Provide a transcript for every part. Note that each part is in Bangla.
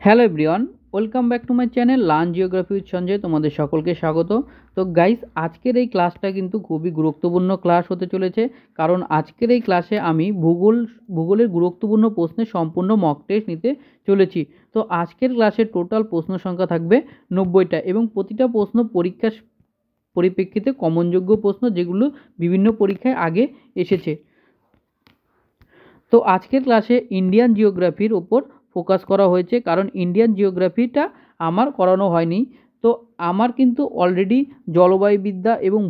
Hello everyone, welcome back to my channel learn geography with Sanjay. তোমাদের সকলকে স্বাগত। তো গাইস, আজকের এই ক্লাসটা কিন্তু খুবই গুরুত্বপূর্ণ ক্লাস হতে চলেছে, কারণ আজকের এই ক্লাসে আমি ভূগোলের গুরুত্বপূর্ণ প্রশ্নের সম্পূর্ণ মক টেস্ট নিতে চলেছি। তো আজকের ক্লাসে টোটাল প্রশ্ন সংখ্যা থাকবে 90টা এবং প্রতিটা প্রশ্ন পরীক্ষার পরিপ্রেক্ষিতে কমনযোগ্য প্রশ্ন, যেগুলো বিভিন্ন পরীক্ষায় আগে এসেছে। তো আজকের ক্লাসে ইন্ডিয়ান জিওগ্রাফির ওপর ফোকাস করা হয়েছে, কারণ ইন্ডিয়ান জিওগ্রাফিটা আমার করানো হয়নি। তো আমার কিন্তু অলরেডি জলবায়ুবিদ্যা এবং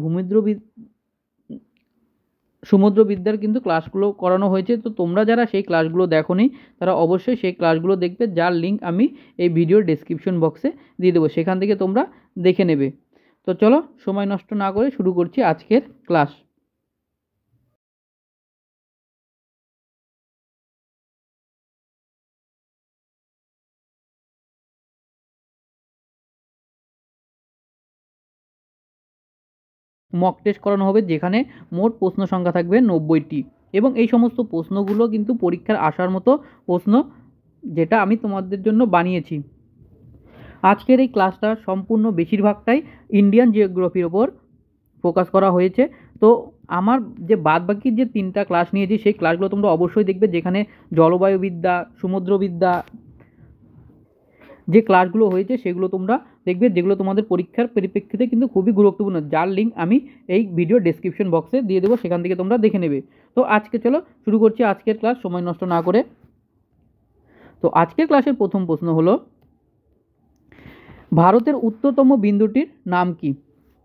সমুদ্রবিদ্যার কিন্তু ক্লাসগুলো করানো হয়েছে। তো তোমরা যারা সেই ক্লাসগুলো দেখোনি, তারা অবশ্যই সেই ক্লাসগুলো দেখবে, যার লিঙ্ক আমি এই ভিডিওর ডেসক্রিপশন বক্সে দিয়ে দেবো, সেখান থেকে তোমরা দেখে নেবে। তো চলো সময় নষ্ট না করে শুরু করছি আজকের ক্লাস। মক টেস্ট করানো হবে, যেখানে মোট প্রশ্ন সংখ্যা থাকবে 90টি এবং এই সমস্ত প্রশ্নগুলো কিন্তু পরীক্ষার আসার মতো প্রশ্ন, যেটা আমি তোমাদের জন্য বানিয়েছি। আজকের এই ক্লাসটা সম্পূর্ণ বেশিরভাগটাই ইন্ডিয়ান জিওগ্রাফির ওপর ফোকাস করা হয়েছে। তো আমার যে বাদবাকি যে 3টা ক্লাস নিয়েছি, সেই ক্লাসগুলো তোমরা অবশ্যই দেখবে, যেখানে জলবায়ুবিদ্যা, সমুদ্রবিদ্যা যে ক্লাসগুলো হয়েছে সেগুলো তোমরা দেখবে, যেগুলো তোমাদের পরীক্ষার পরিপ্রেক্ষিতে কিন্তু খুবই গুরুত্বপূর্ণ, যার লিঙ্ক আমি এই ভিডিও ডেসক্রিপশন বক্সে দিয়ে দেবো, সেখান থেকে তোমরা দেখে নেবে। তো আজকে চলো শুরু করছি আজকের ক্লাস সময় নষ্ট না করে। তো আজকের ক্লাসের প্রথম প্রশ্ন হলো, ভারতের উত্তরতম বিন্দুটির নাম কি?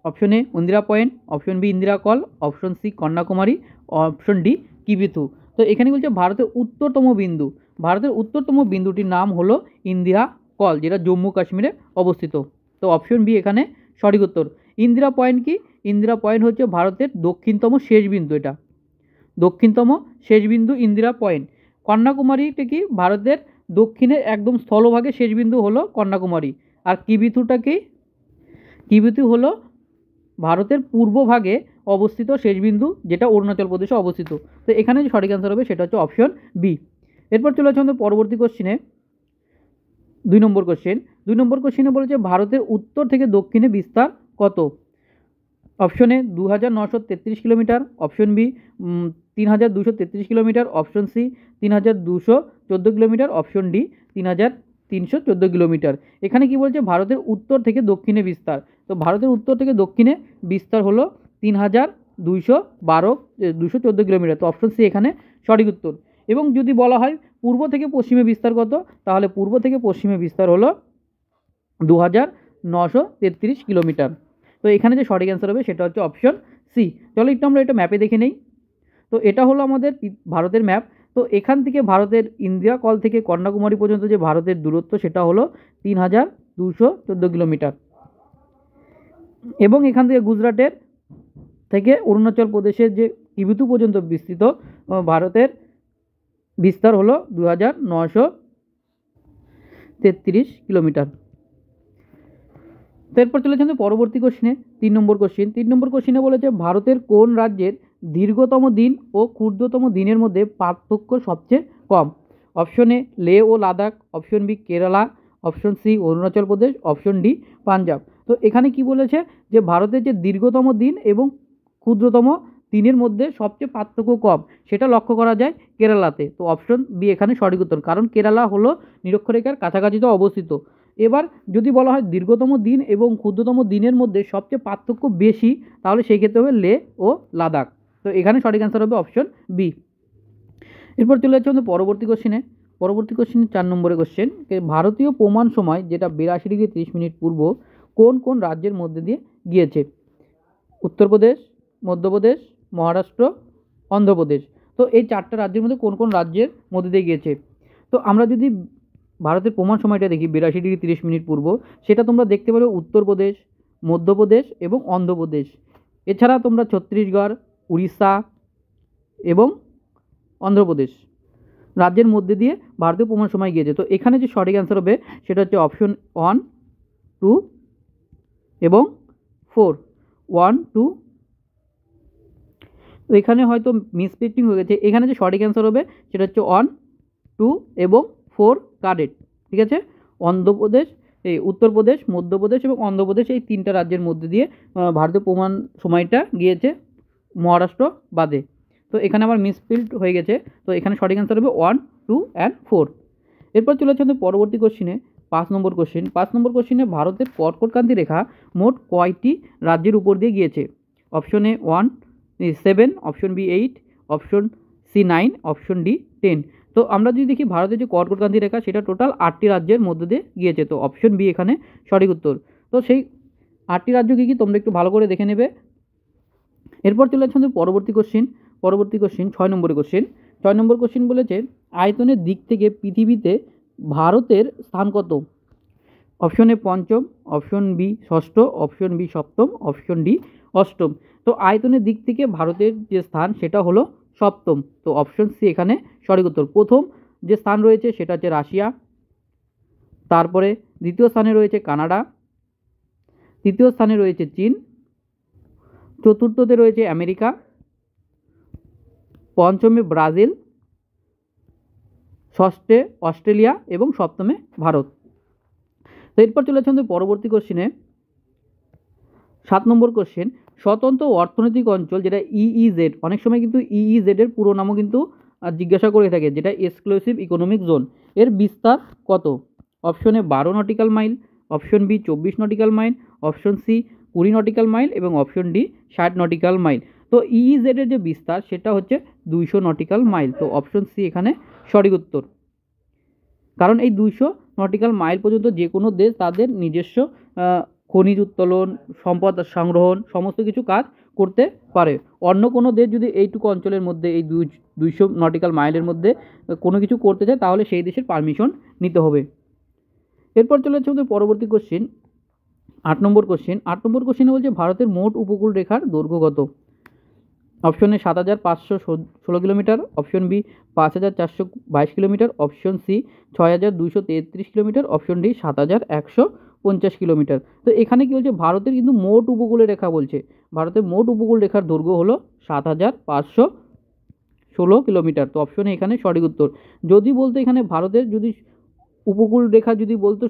Option A Indira point, option B Indira col, option C Kanyakumari, option D Kibithu. তো এখানে বলছে ভারতের উত্তরতম বিন্দু, ভারতের উত্তরতম বিন্দুটির নাম হলো ইন্দিরা কল, যেটা জম্মু কাশ্মীরে অবস্থিত। তো অপশন বি এখানে সঠিক উত্তর। ইন্দিরা পয়েন্ট কি? ইন্দিরা পয়েন্ট হচ্ছে ভারতের দক্ষিণতম শেষ বিন্দু, এটা দক্ষিণতম শেষ বিন্দু ইন্দিরা পয়েন্ট। কন্যাকুমারীটা কি? ভারতের দক্ষিণের একদম স্থলভাগে শেষ বিন্দু হলো কন্যাকুমারী। আর কিবিথুটা কি? কিবিথু হলো ভারতের পূর্বভাগে অবস্থিত শেষ বিন্দু, যেটা অরুণাচল প্রদেশে অবস্থিত। তো এখানে যে সঠিক অ্যান্সার হবে সেটা হচ্ছে অপশন বি। এরপর চলে আসছে আমাদের পরবর্তী কোশ্চিনে, 2 নম্বর কোশ্চেন। 2 নম্বর কোশ্চেনে বলেছে ভারতের উত্তর থেকে দক্ষিণে বিস্তার কত? Option A 2933 kilometre, option B 3233 kilometre, option C 3214 kilometre, option D 3314 kilometre. এখানে কি বলছে? ভারতের উত্তর থেকে দক্ষিণে বিস্তার। তো ভারতের উত্তর থেকে দক্ষিণে বিস্তার হলো 3214 কিলোমিটার। তো অপশন সি এখানে সঠিক উত্তর। এবং যদি বলা হয় পূর্ব থেকে পশ্চিমে বিস্তার কত, তাহলে পূর্ব থেকে পশ্চিমে বিস্তার হলো 2933 কিলোমিটার। তো এখানে যে সঠিক অ্যান্সার হবে সেটা হচ্ছে অপশন সি। চলো একটু আমরা এটা ম্যাপে দেখে নেই। তো এটা হলো আমাদের ভারতের ম্যাপ। তো এখান থেকে ভারতের ইন্দিরা কল থেকে কন্যাকুমারী পর্যন্ত যে ভারতের দূরত্ব, সেটা হলো 3214 কিলোমিটার। এবং এখান থেকে গুজরাটের থেকে অরুণাচল প্রদেশের যে কিবিথু পর্যন্ত বিস্তৃত ভারতের বিস্তার হলো 2933 কিলোমিটার। তো এরপর চলেছে আমাদের পরবর্তী কোশ্চেনে, 3 নম্বর কোশ্চেন। 3 নম্বর কোশ্চেনে বলেছে ভারতের কোন রাজ্যের দীর্ঘতম দিন ও ক্ষুদ্রতম দিনের মধ্যে পার্থক্য সবচেয়ে কম? অপশন এ লে ও Ladakh, option B Kerala, option C Arunachal Pradesh, option D Punjab. তো এখানে কি বলেছে? যে ভারতের যে দীর্ঘতম দিন এবং ক্ষুদ্রতম দিনের মধ্যে সবচেয়ে পার্থক্য কম, সেটা লক্ষ্য করা যায় কেরালাতে। তো অপশন বি এখানে সঠিক উত্তর, কারণ কেরালা হলো নিরক্ষরেখার কাছাকাছি তো অবস্থিত। এবার যদি বলা হয় দীর্ঘতম দিন এবং ক্ষুদ্রতম দিনের মধ্যে সবচেয়ে পার্থক্য বেশি, তাহলে সেই ক্ষেত্রে হবে লে ও লাদাখ। তো এখানে সঠিক অ্যান্সার হবে অপশন বি। এরপর চলে যাচ্ছে আমাদের পরবর্তী কোশ্চেনে। পরবর্তী কোশ্চেনে 4 নম্বরের কোশ্চেন, ভারতীয় প্রমাণ সময় যেটা 82°30' পূর্ব কোন কোন রাজ্যের মধ্যে দিয়ে গিয়েছে? উত্তরপ্রদেশ, মধ্যপ্রদেশ, মহারাষ্ট্র, অন্ধ্রপ্রদেশ। তো এই 4টা রাজ্যের মধ্যে কোন কোন রাজ্যের মধ্যে দিয়ে গিয়েছে? তো আমরা যদি ভারতের প্রমাণ সময়টা দেখি 82°30' পূর্ব, সেটা তোমরা দেখতে পারো উত্তরপ্রদেশ, মধ্যপ্রদেশ এবং অন্ধ্রপ্রদেশ। এছাড়া তোমরা ছত্তিশগড়, উড়িষ্যা এবং অন্ধ্রপ্রদেশ রাজ্যের মধ্যে দিয়ে ভারতীয় প্রমাণ সময় গিয়েছে। তো এখানে যে সঠিক অ্যান্সার হবে সেটা হচ্ছে অপশন 1, 2 এবং 4। 1, 2। তো এখানে হয়তো মিসপ্রিন্টিং হয়ে গেছে। এখানে যে সঠিক অ্যান্সার হবে সেটা হচ্ছে 1, 2 এবং 4 কারেক্ট। ঠিক আছে, অন্ধ্রপ্রদেশ, এই উত্তরপ্রদেশ, মধ্যপ্রদেশ এবং অন্ধ্রপ্রদেশ, এই 3টা রাজ্যের মধ্যে দিয়ে ভারতীয় প্রমাণ সময়টা গিয়েছে, মহারাষ্ট্র বাদে। তো এখানে আবার মিসফিল্ড হয়ে গেছে, তো এখানে সঠিক অ্যান্সার হবে 1, 2 অ্যান্ড 4। এরপর চলে যাচ্ছে আমাদের পরবর্তী কোশ্চিনে, 5 নম্বর কোশ্চিন। 5 নম্বর কোশ্চিনে ভারতের কর্কটক্রান্তি রেখা মোট কয়টি রাজ্যের উপর দিয়ে গিয়েছে? Option A 1, 7, option B 8, option C 9, option D 10। তো আমরা যদি দেখি ভারতের যে কর্কটক্রান্তি রেখা সেটা টোটাল 8টি রাজ্যের মধ্যে দিয়ে গিয়েছে, তো অপশন বি এখানে সঠিক উত্তর। তো সেই 8টি রাজ্য কী কী তোমরা একটু ভালো করে দেখে নেবে। এরপর চলে যাচ্ছে আমাদের পরবর্তী কোশ্চিন 6 নম্বরের কোশ্চিন। 6 নম্বর কোশ্চিন বলেছে আয়তনের দিক থেকে পৃথিবীতে ভারতের স্থান কত? অপশন এ 5ম, অপশন বি 6ষ্ঠ, অপশন বি 7ম, অপশন ডি 8ম। তো আয়তনের দিক থেকে ভারতের যে স্থান সেটা হলো 7ম, তো অপশন সি এখানে সঠিক উত্তর। প্রথম যে স্থান রয়েছে সেটা হচ্ছে রাশিয়া, তারপরে দ্বিতীয় স্থানে রয়েছে কানাডা, তৃতীয় স্থানে রয়েছে চীন, চতুর্থতে রয়েছে আমেরিকা, পঞ্চমে ব্রাজিল, ষষ্ঠে অস্ট্রেলিয়া এবং সপ্তমে ভারত। তো এরপর চলে যাচ্ছে আমাদের পরবর্তী কোশ্চিনে, 7 নম্বর কোশ্চেন। স্বতন্ত্র অর্থনৈতিক অঞ্চল যেটা ইইজেড, অনেক সময় কিন্তু ইইজেড এর পুরো নামও কিন্তু জিজ্ঞাসা করে থাকে, যেটা এক্সক্লুসিভ ইকোনমিক জোন, এর বিস্তার কত? Option A 12 nautical mile, option B 24 nautical mile, option C 20 nautical mile এবং অপশন ডি 60 নটিক্যাল মাইল। তো ইইজেড এর যে বিস্তার সেটা হচ্ছে 200 নটিক্যাল মাইল, তো অপশন সি এখানে সঠিক উত্তর। কারণ এই 200 নটিক্যাল মাইল পর্যন্ত যে কোনো দেশ তাদের নিজস্ব খনিজ উত্তোলন, সম্পদ সংগ্রহণ, সমস্ত কিছু কাজ করতে পারে। অন্য কোনো দেশ যদি এইটুকু অঞ্চলের মধ্যে, এই 200 নটিক্যাল মাইলের মধ্যে কোনো কিছু করতে চায় তাহলে সেই দেশের পারমিশন নিতে হবে। এরপর চলে যাচ্ছে আমাদের পরবর্তী কোশ্চিন, 8 নম্বর কোশ্চিন। 8 নম্বর কোশ্চিনে বলছে ভারতের মোট উপকূল রেখার দৈর্ঘ্য কত? Option A 7516 kilometre, option B 5422 kilometre, option C 6233 kilometre, option D 7150 kilometre. তো এখানে কি বলছে, ভারতের কিন্তু মোট উপকূলের রেখা বলছে, ভারতের মোট উপকূল রেখার দৈর্ঘ্য হলো 7516 কিলোমিটার, তো অপশনে এখানে সঠিক উত্তর। যদি বলতো এখানে ভারতের যদি উপকূল রেখা যদি বলতো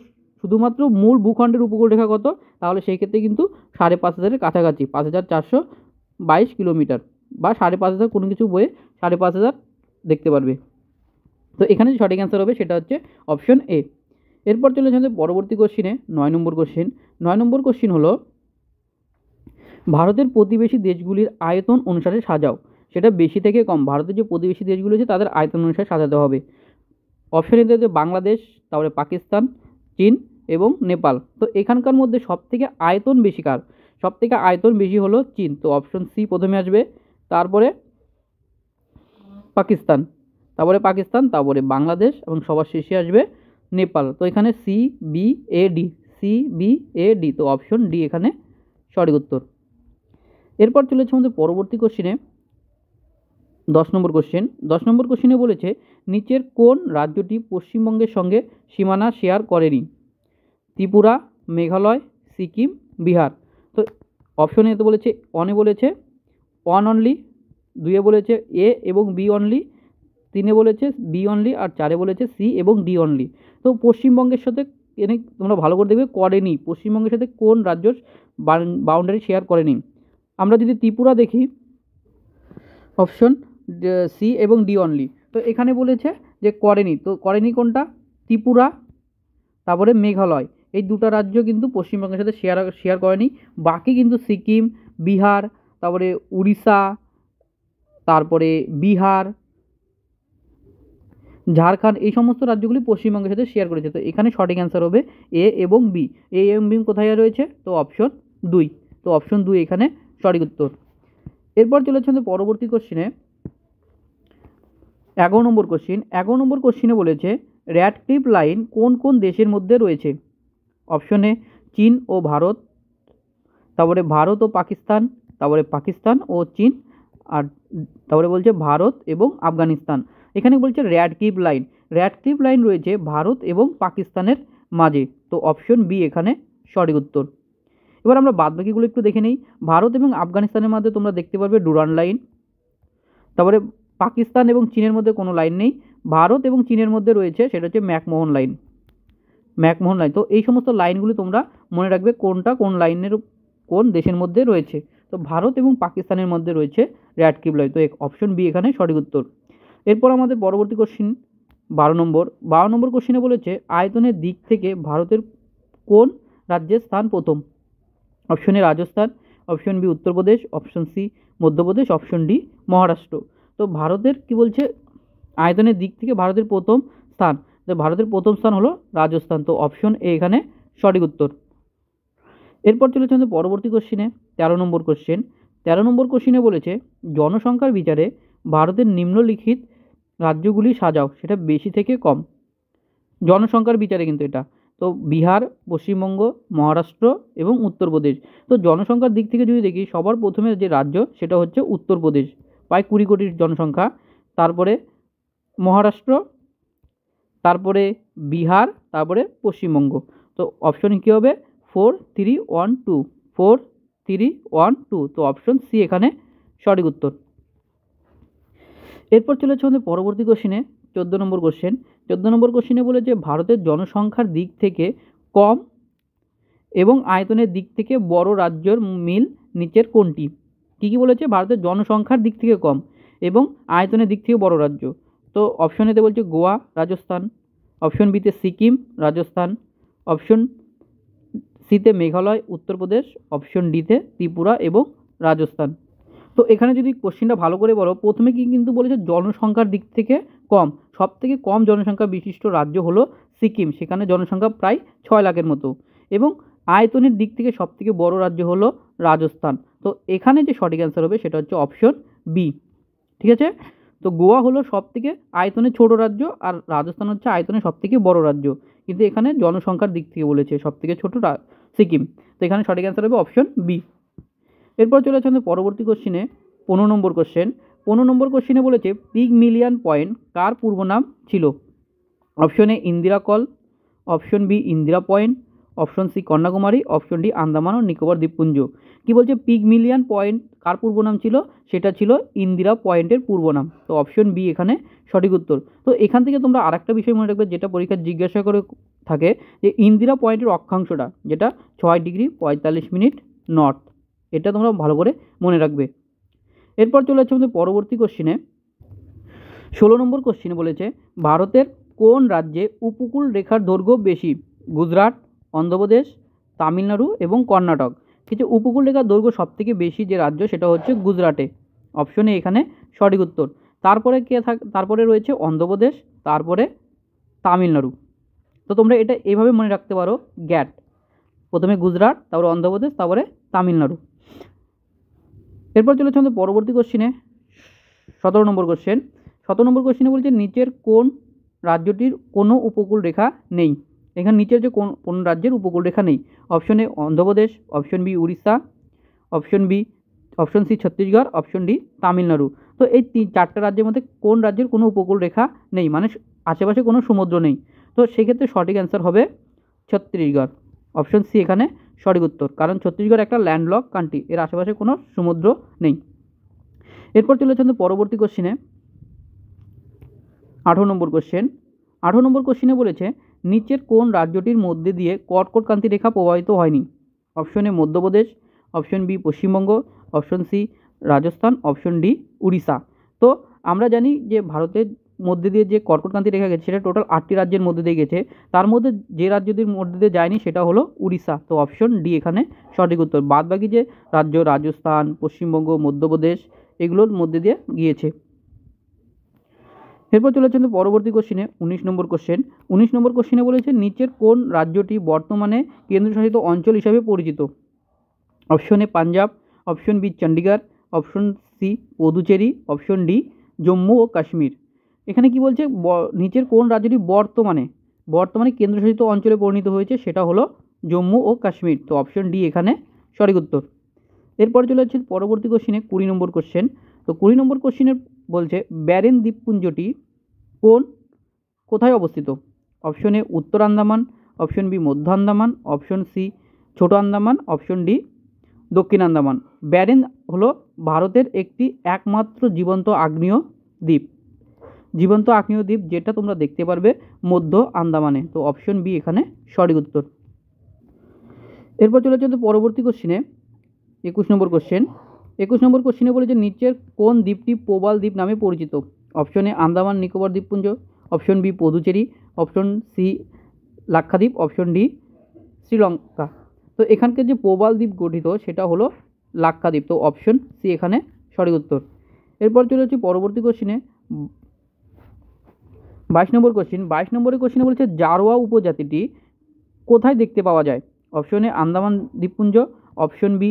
শুধুমাত্র মূল ভূখণ্ডের উপকূল রেখা কত, তাহলে সেই ক্ষেত্রে কিন্তু 5500-এর কাছাকাছি, 5422 কিলোমিটার বা 5500 কোনো কিছু বইয়ে 5500 দেখতে পারবে। তো এখানে যে সঠিক অ্যান্সার হবে সেটা হচ্ছে অপশন এ। এরপর চলে যাচ্ছে পরবর্তী কোশ্চিনে, 9 নম্বর কোশ্চিন। 9 নম্বর কোশ্চিন হলো ভারতের প্রতিবেশী দেশগুলির আয়তন অনুসারে সাজাও, সেটা বেশি থেকে কম। ভারতের যে প্রতিবেশী দেশগুলো আছে তাদের আয়তন অনুসারে সাজাতে হবে। অপশন এ দিয়েছে বাংলাদেশ, তারপরে পাকিস্তান, চীন এবং নেপাল। তো এখানকার মধ্যে সবথেকে আয়তন বেশি কার? সবথেকে আয়তন বেশি হলো চীন, তো অপশন সি প্রথমে আসবে, তারপরে পাকিস্তান, তারপরে বাংলাদেশ এবং সবার শেষে আসবে নেপাল। তো এখানে CBAD, তো অপশন ডি এখানে সঠিক উত্তর। এরপর চলেছে আমাদের পরবর্তী কোশ্চিনে, 10 নম্বর কোশ্চেন। 10 নম্বর কোশ্চেনে বলেছে নিচের কোন রাজ্যটি পশ্চিমবঙ্গের সঙ্গে সীমানা শেয়ার করেনি? ত্রিপুরা, মেঘালয়, সিকিম, বিহার। তো অপশন এতে বলেছে, অনে বলেছে 1 অনলি, 2-এ বলেছে এ এবং বি অনলি, 3-এ বলেছে বি অনলি আর 4-এ বলেছে সি এবং ডি অনলি। তো পশ্চিমবঙ্গের সাথে এনে তোমরা ভালো করে দেখবে করেনি, পশ্চিমবঙ্গের সাথে কোন রাজ্য বাউন্ডারি শেয়ার করেনি। আমরা যদি ত্রিপুরা দেখি, অপশন সি এবং ডি অনলি। তো এখানে বলেছে যে করেনি, তো করেনি কোনটা? ত্রিপুরা, তারপরে মেঘালয়, এই দুটো রাজ্য কিন্তু পশ্চিমবঙ্গের সাথে শেয়ার করেনি। বাকি কিন্তু সিকিম, বিহার, তারপরে উড়িষ্যা, তারপরে বিহার, ঝাড়খণ্ড, এই সমস্ত রাজ্যগুলি পশ্চিমবঙ্গের সাথে শেয়ার করেছে। তো এখানে সঠিক অ্যান্সার হবে এ এবং বি। এ এবং বি কোথায় রয়েছে? তো অপশন 2, তো অপশন 2 এখানে সঠিক উত্তর। এরপর চলে যাচ্ছে পরবর্তী কোশ্চিনে, 11 নম্বর কোশ্চিন। 11 নম্বর কোশ্চিনে বলেছে র্যাডক্লিফ লাইন কোন কোন দেশের মধ্যে রয়েছে? অপশনে চীন ও ভারত, তারপরে ভারত ও পাকিস্তান, তারপরে পাকিস্তান ও চীন, আর তারপরে বলছে ভারত এবং আফগানিস্তান। এখানে বলছে র্যাডক্লিফ লাইন রয়েছে ভারত এবং পাকিস্তানের মাঝে, তো অপশন বি এখানে সঠিক উত্তর। এবার আমরা বাদবাকিগুলো একটু দেখে নিই। ভারত এবং আফগানিস্তানের মধ্যে তোমরা দেখতে পারবে ডুরান্ড লাইন, তারপরে পাকিস্তান এবং চীনের মধ্যে কোনো লাইন নেই। ভারত এবং চীনের মধ্যে রয়েছে সেটা হচ্ছে ম্যাকমোহন লাইন। McMahon line. তো এই সমস্ত লাইনগুলি তোমরা মনে রাখবে কোনটা কোন লাইনের কোন দেশের মধ্যে রয়েছে। তো ভারত এবং পাকিস্তানের মধ্যে রয়েছে র্যাডক্লিফ লাইন। তো অপশন বি এখানে সঠিক উত্তর। এরপর আমাদের পরবর্তী কোশ্চিন 12 নম্বর কোশ্চিনে বলেছে আয়তনের দিক থেকে ভারতের কোন রাজ্যের স্থান প্রথম। Option A Rajasthan, option B Uttar Pradesh, option C Madhya Pradesh, option D Maharashtra. তো ভারতের কি বলছে আয়তনের দিক থেকে ভারতের প্রথম স্থান, তো ভারতের প্রথম স্থান হলো রাজস্থান। তো অপশন এ এখানে সঠিক উত্তর। এরপর চলেছে আমাদের পরবর্তী কোশ্চিনে 13 নম্বর কোশ্চেন। 13 নম্বর কোশ্চিনে বলেছে জনসংখ্যার বিচারে ভারতের নিম্নলিখিত রাজ্যগুলি সাজাও, সেটা বেশি থেকে কম। জনসংখ্যার বিচারে কিন্তু এটা, তো বিহার, পশ্চিমবঙ্গ, মহারাষ্ট্র এবং উত্তরপ্রদেশ। তো জনসংখ্যার দিক থেকে যদি দেখি সবার প্রথমে যে রাজ্য সেটা হচ্ছে উত্তরপ্রদেশ, প্রায় 20 কোটির জনসংখ্যা। তারপরে মহারাষ্ট্র, তারপরে বিহার, তারপরে পশ্চিমবঙ্গ। তো অপশন কী হবে 4, 3, 1, 2, 4, 3, 1, 2। তো অপশন সি এখানে সঠিক উত্তর। এরপর চলেছে আমাদের পরবর্তী কোশ্চিনে 14 নম্বর কোশ্চেন। 14 নম্বর কোশ্চিনে বলেছে ভারতের জনসংখ্যার দিক থেকে কম এবং আয়তনের দিক থেকে বড় রাজ্যের মিল নিচের কোনটি। কী কী বলেছে ভারতের জনসংখ্যার দিক থেকে কম এবং আয়তনের দিক থেকে বড় রাজ্য। তো অপশন এতে বলছে গোয়া, রাজস্থান, অপশন বিতে সিকিম, রাজস্থান, অপশন সিতে মেঘালয়, উত্তরপ্রদেশ, অপশন ডিতে ত্রিপুরা এবং রাজস্থান। তো এখানে যদি কোশ্চেনটা ভালো করে বলো, প্রথমে কি কিন্তু বলেছে জনসংখ্যার দিক থেকে কম, সব থেকে কম জনসংখ্যা বিশিষ্ট রাজ্য হলো সিকিম, সেখানে জনসংখ্যা প্রায় 6 লাখের মতো, এবং আয়তনের দিক থেকে সব থেকে বড় রাজ্য হলো রাজস্থান। তো এখানে যে সঠিক অ্যান্সার হবে সেটা হচ্ছে অপশন বি। ঠিক আছে, তো গোয়া হলো সব থেকে আয়তনে ছোট রাজ্য আর রাজস্থান হচ্ছে আয়তনে সব থেকে বড় রাজ্য, কিন্তু এখানে জনসংখ্যার দিক থেকে বলেছে সব থেকে ছোট সিকিম। তো এখানে সঠিক অ্যান্সার হবে অপশন বি। এরপর চলে আসছে আমাদের পরবর্তী কোশ্চিনে 15 নম্বর কোশ্চেন। 15 নম্বর কোশ্চিনে বলেছে পিগমিলিয়ন পয়েন্ট কার পূর্ব নাম ছিল। Option A Indira col, option B Indira point, option C Kanyakumari, option D Andaman ও নিকোবর দ্বীপপুঞ্জ। কি বলছে পিগমিলিয়ন পয়েন্ট কার পূর্ব নাম ছিল, সেটা ছিল ইন্দিরা পয়েন্টের পূর্ব নাম। তো অপশন বি এখানে সঠিক উত্তর। তো এখান থেকে তোমরা আরেকটা বিষয় মনে রাখবে যেটা পরীক্ষায় জিজ্ঞাসা করে থাকে, যে ইন্দিরা পয়েন্টের অক্ষাংশটা যেটা 6 ডিগ্রি 45 মিনিট নর্থ, এটা তোমরা ভালো করে মনে রাখবে। এরপর চলে যাচ্ছে আমাদের পরবর্তী কোশ্চিনে 16 নম্বর কোশ্চিনে বলেছে ভারতের কোন রাজ্যে উপকূল রেখার দৈর্ঘ্য বেশি। গুজরাট, অন্ধ্রপ্রদেশ, তামিলনাড়ু এবং কর্ণাটক। কিছু উপকূল রেখার দৈর্ঘ্য সবথেকে বেশি যে রাজ্য সেটা হচ্ছে গুজরাটে। অপশনে এখানে সঠিক উত্তর। তারপরে তারপরে রয়েছে অন্ধ্রপ্রদেশ, তারপরে তামিলনাড়ু। তো তোমরা এটা এইভাবে মনে রাখতে পারো গ্যাট, প্রথমে গুজরাট, তারপরে অন্ধ্রপ্রদেশ, তারপরে তামিলনাড়ু। এরপর চলেছে আমাদের পরবর্তী কোশ্চিনে 17 নম্বর কোশ্চেন। 17 নম্বর কোশ্চিনে বলছে নিচের কোন রাজ্যটির কোনো উপকূল রেখা নেই। এখানে নিচের যে কোন রাজ্যের উপকূল রেখা নেই। Option A Andhra Pradesh, option B Orissa, option C Chhattisgarh, option D Tamil Nadu. তো এই 4টে রাজ্যের মধ্যে কোন রাজ্যের কোনো উপকূল রেখা নেই, মানে আশেপাশে কোনো সমুদ্র নেই। তো সেক্ষেত্রে সঠিক অ্যান্সার হবে ছত্তিশগড়। অপশন সি এখানে সঠিক উত্তর, কারণ ছত্তিশগড় একটা ল্যান্ডলক কান্ট্রি, এর আশেপাশে কোনো সমুদ্র নেই। এরপর চলে যাচ্ছে পরবর্তী কোশ্চিনে 18 নম্বর কোশ্চেন। 18 নম্বর কোশ্চিনে বলেছে নিচের কোন রাজ্যটির মধ্যে দিয়ে কর্কটক্রান্তি রেখা প্রবাহিত হয়নি। Option A Madhya Pradesh, option B Paschimbanga, option C Rajasthan, option D Orissa. তো আমরা জানি যে ভারতের মধ্যে দিয়ে যে কর্কটক্রান্তি রেখা গেছে সেটা টোটাল 8টি রাজ্যের মধ্যে দিয়ে গেছে, তার মধ্যে যে রাজ্যটির মধ্যে দিয়ে যায়নি সেটা হলো উড়িষ্যা। তো অপশন ডি এখানে সঠিক উত্তর। বাদবাকি যে রাজ্য রাজস্থান, পশ্চিমবঙ্গ, মধ্যপ্রদেশ এগুলোর মধ্যে দিয়ে গিয়েছে। এরপর চলে যাচ্ছে পরবর্তী কোশ্চিনে 19 নম্বর কোশ্চেন। 19 নম্বর কোশ্চিনে বলেছে নিচের কোন রাজ্যটি বর্তমানে কেন্দ্রশাসিত অঞ্চল হিসাবে পরিচিত। Option A Punjab, option B Chandigarh, option C Puducherry, option D Jammu ও কাশ্মীর। এখানে কি বলছে নিচের কোন রাজ্যটি বর্তমানে কেন্দ্রশাসিত অঞ্চলে পরিণত হয়েছে, সেটা হলো জম্মু ও কাশ্মীর। তো অপশন ডি এখানে সঠিক উত্তর। এরপর চলে যাচ্ছে পরবর্তী কোশ্চিনে 20 নম্বর কোশ্চেন। তো 20 নম্বর কোশ্চিনের বলছে ব্যারেন দ্বীপপুঞ্জটি কোথায় অবস্থিত। অপশন এ উত্তর আন্দামান, অপশন বি মধ্য আন্দামান, অপশন সি ছোট আন্দামান, অপশন ডি দক্ষিণ আন্দামান। ব্যারেন হলো ভারতের একটি একমাত্র জীবন্ত আগ্নেয় দ্বীপ। জীবন্ত আগ্নেয় দ্বীপ যেটা তোমরা দেখতে পারবে মধ্য আন্দামানে। তো অপশন বি এখানে সঠিক উত্তর। এরপর চলে যাচ্ছে পরবর্তী কোশ্চিনে, 21 নম্বর কোশ্চেন। 21 নম্বর কোশ্চিনে বলেছে নিচের কোন দ্বীপটি প্রবাল দ্বীপ নামে পরিচিত? অপশন এ আন্দামান নিকোবর দ্বীপপুঞ্জ, option B Puducherry, option C Lakshadweep, option D Sri Lanka. তো এখানকার যে প্রবাল দ্বীপ গঠিত সেটা হলো লাক্ষাদ্বীপ। তো অপশন সি এখানে সঠিক উত্তর। এরপর চলে যাচ্ছি পরবর্তী কোশ্চিনে, 22 নম্বর কোশ্চিন। 22 নম্বরের কোশ্চিনে বলেছে জারোয়া উপজাতিটি কোথায় দেখতে পাওয়া যায়? অপশন এ আন্দামান দ্বীপপুঞ্জ, option B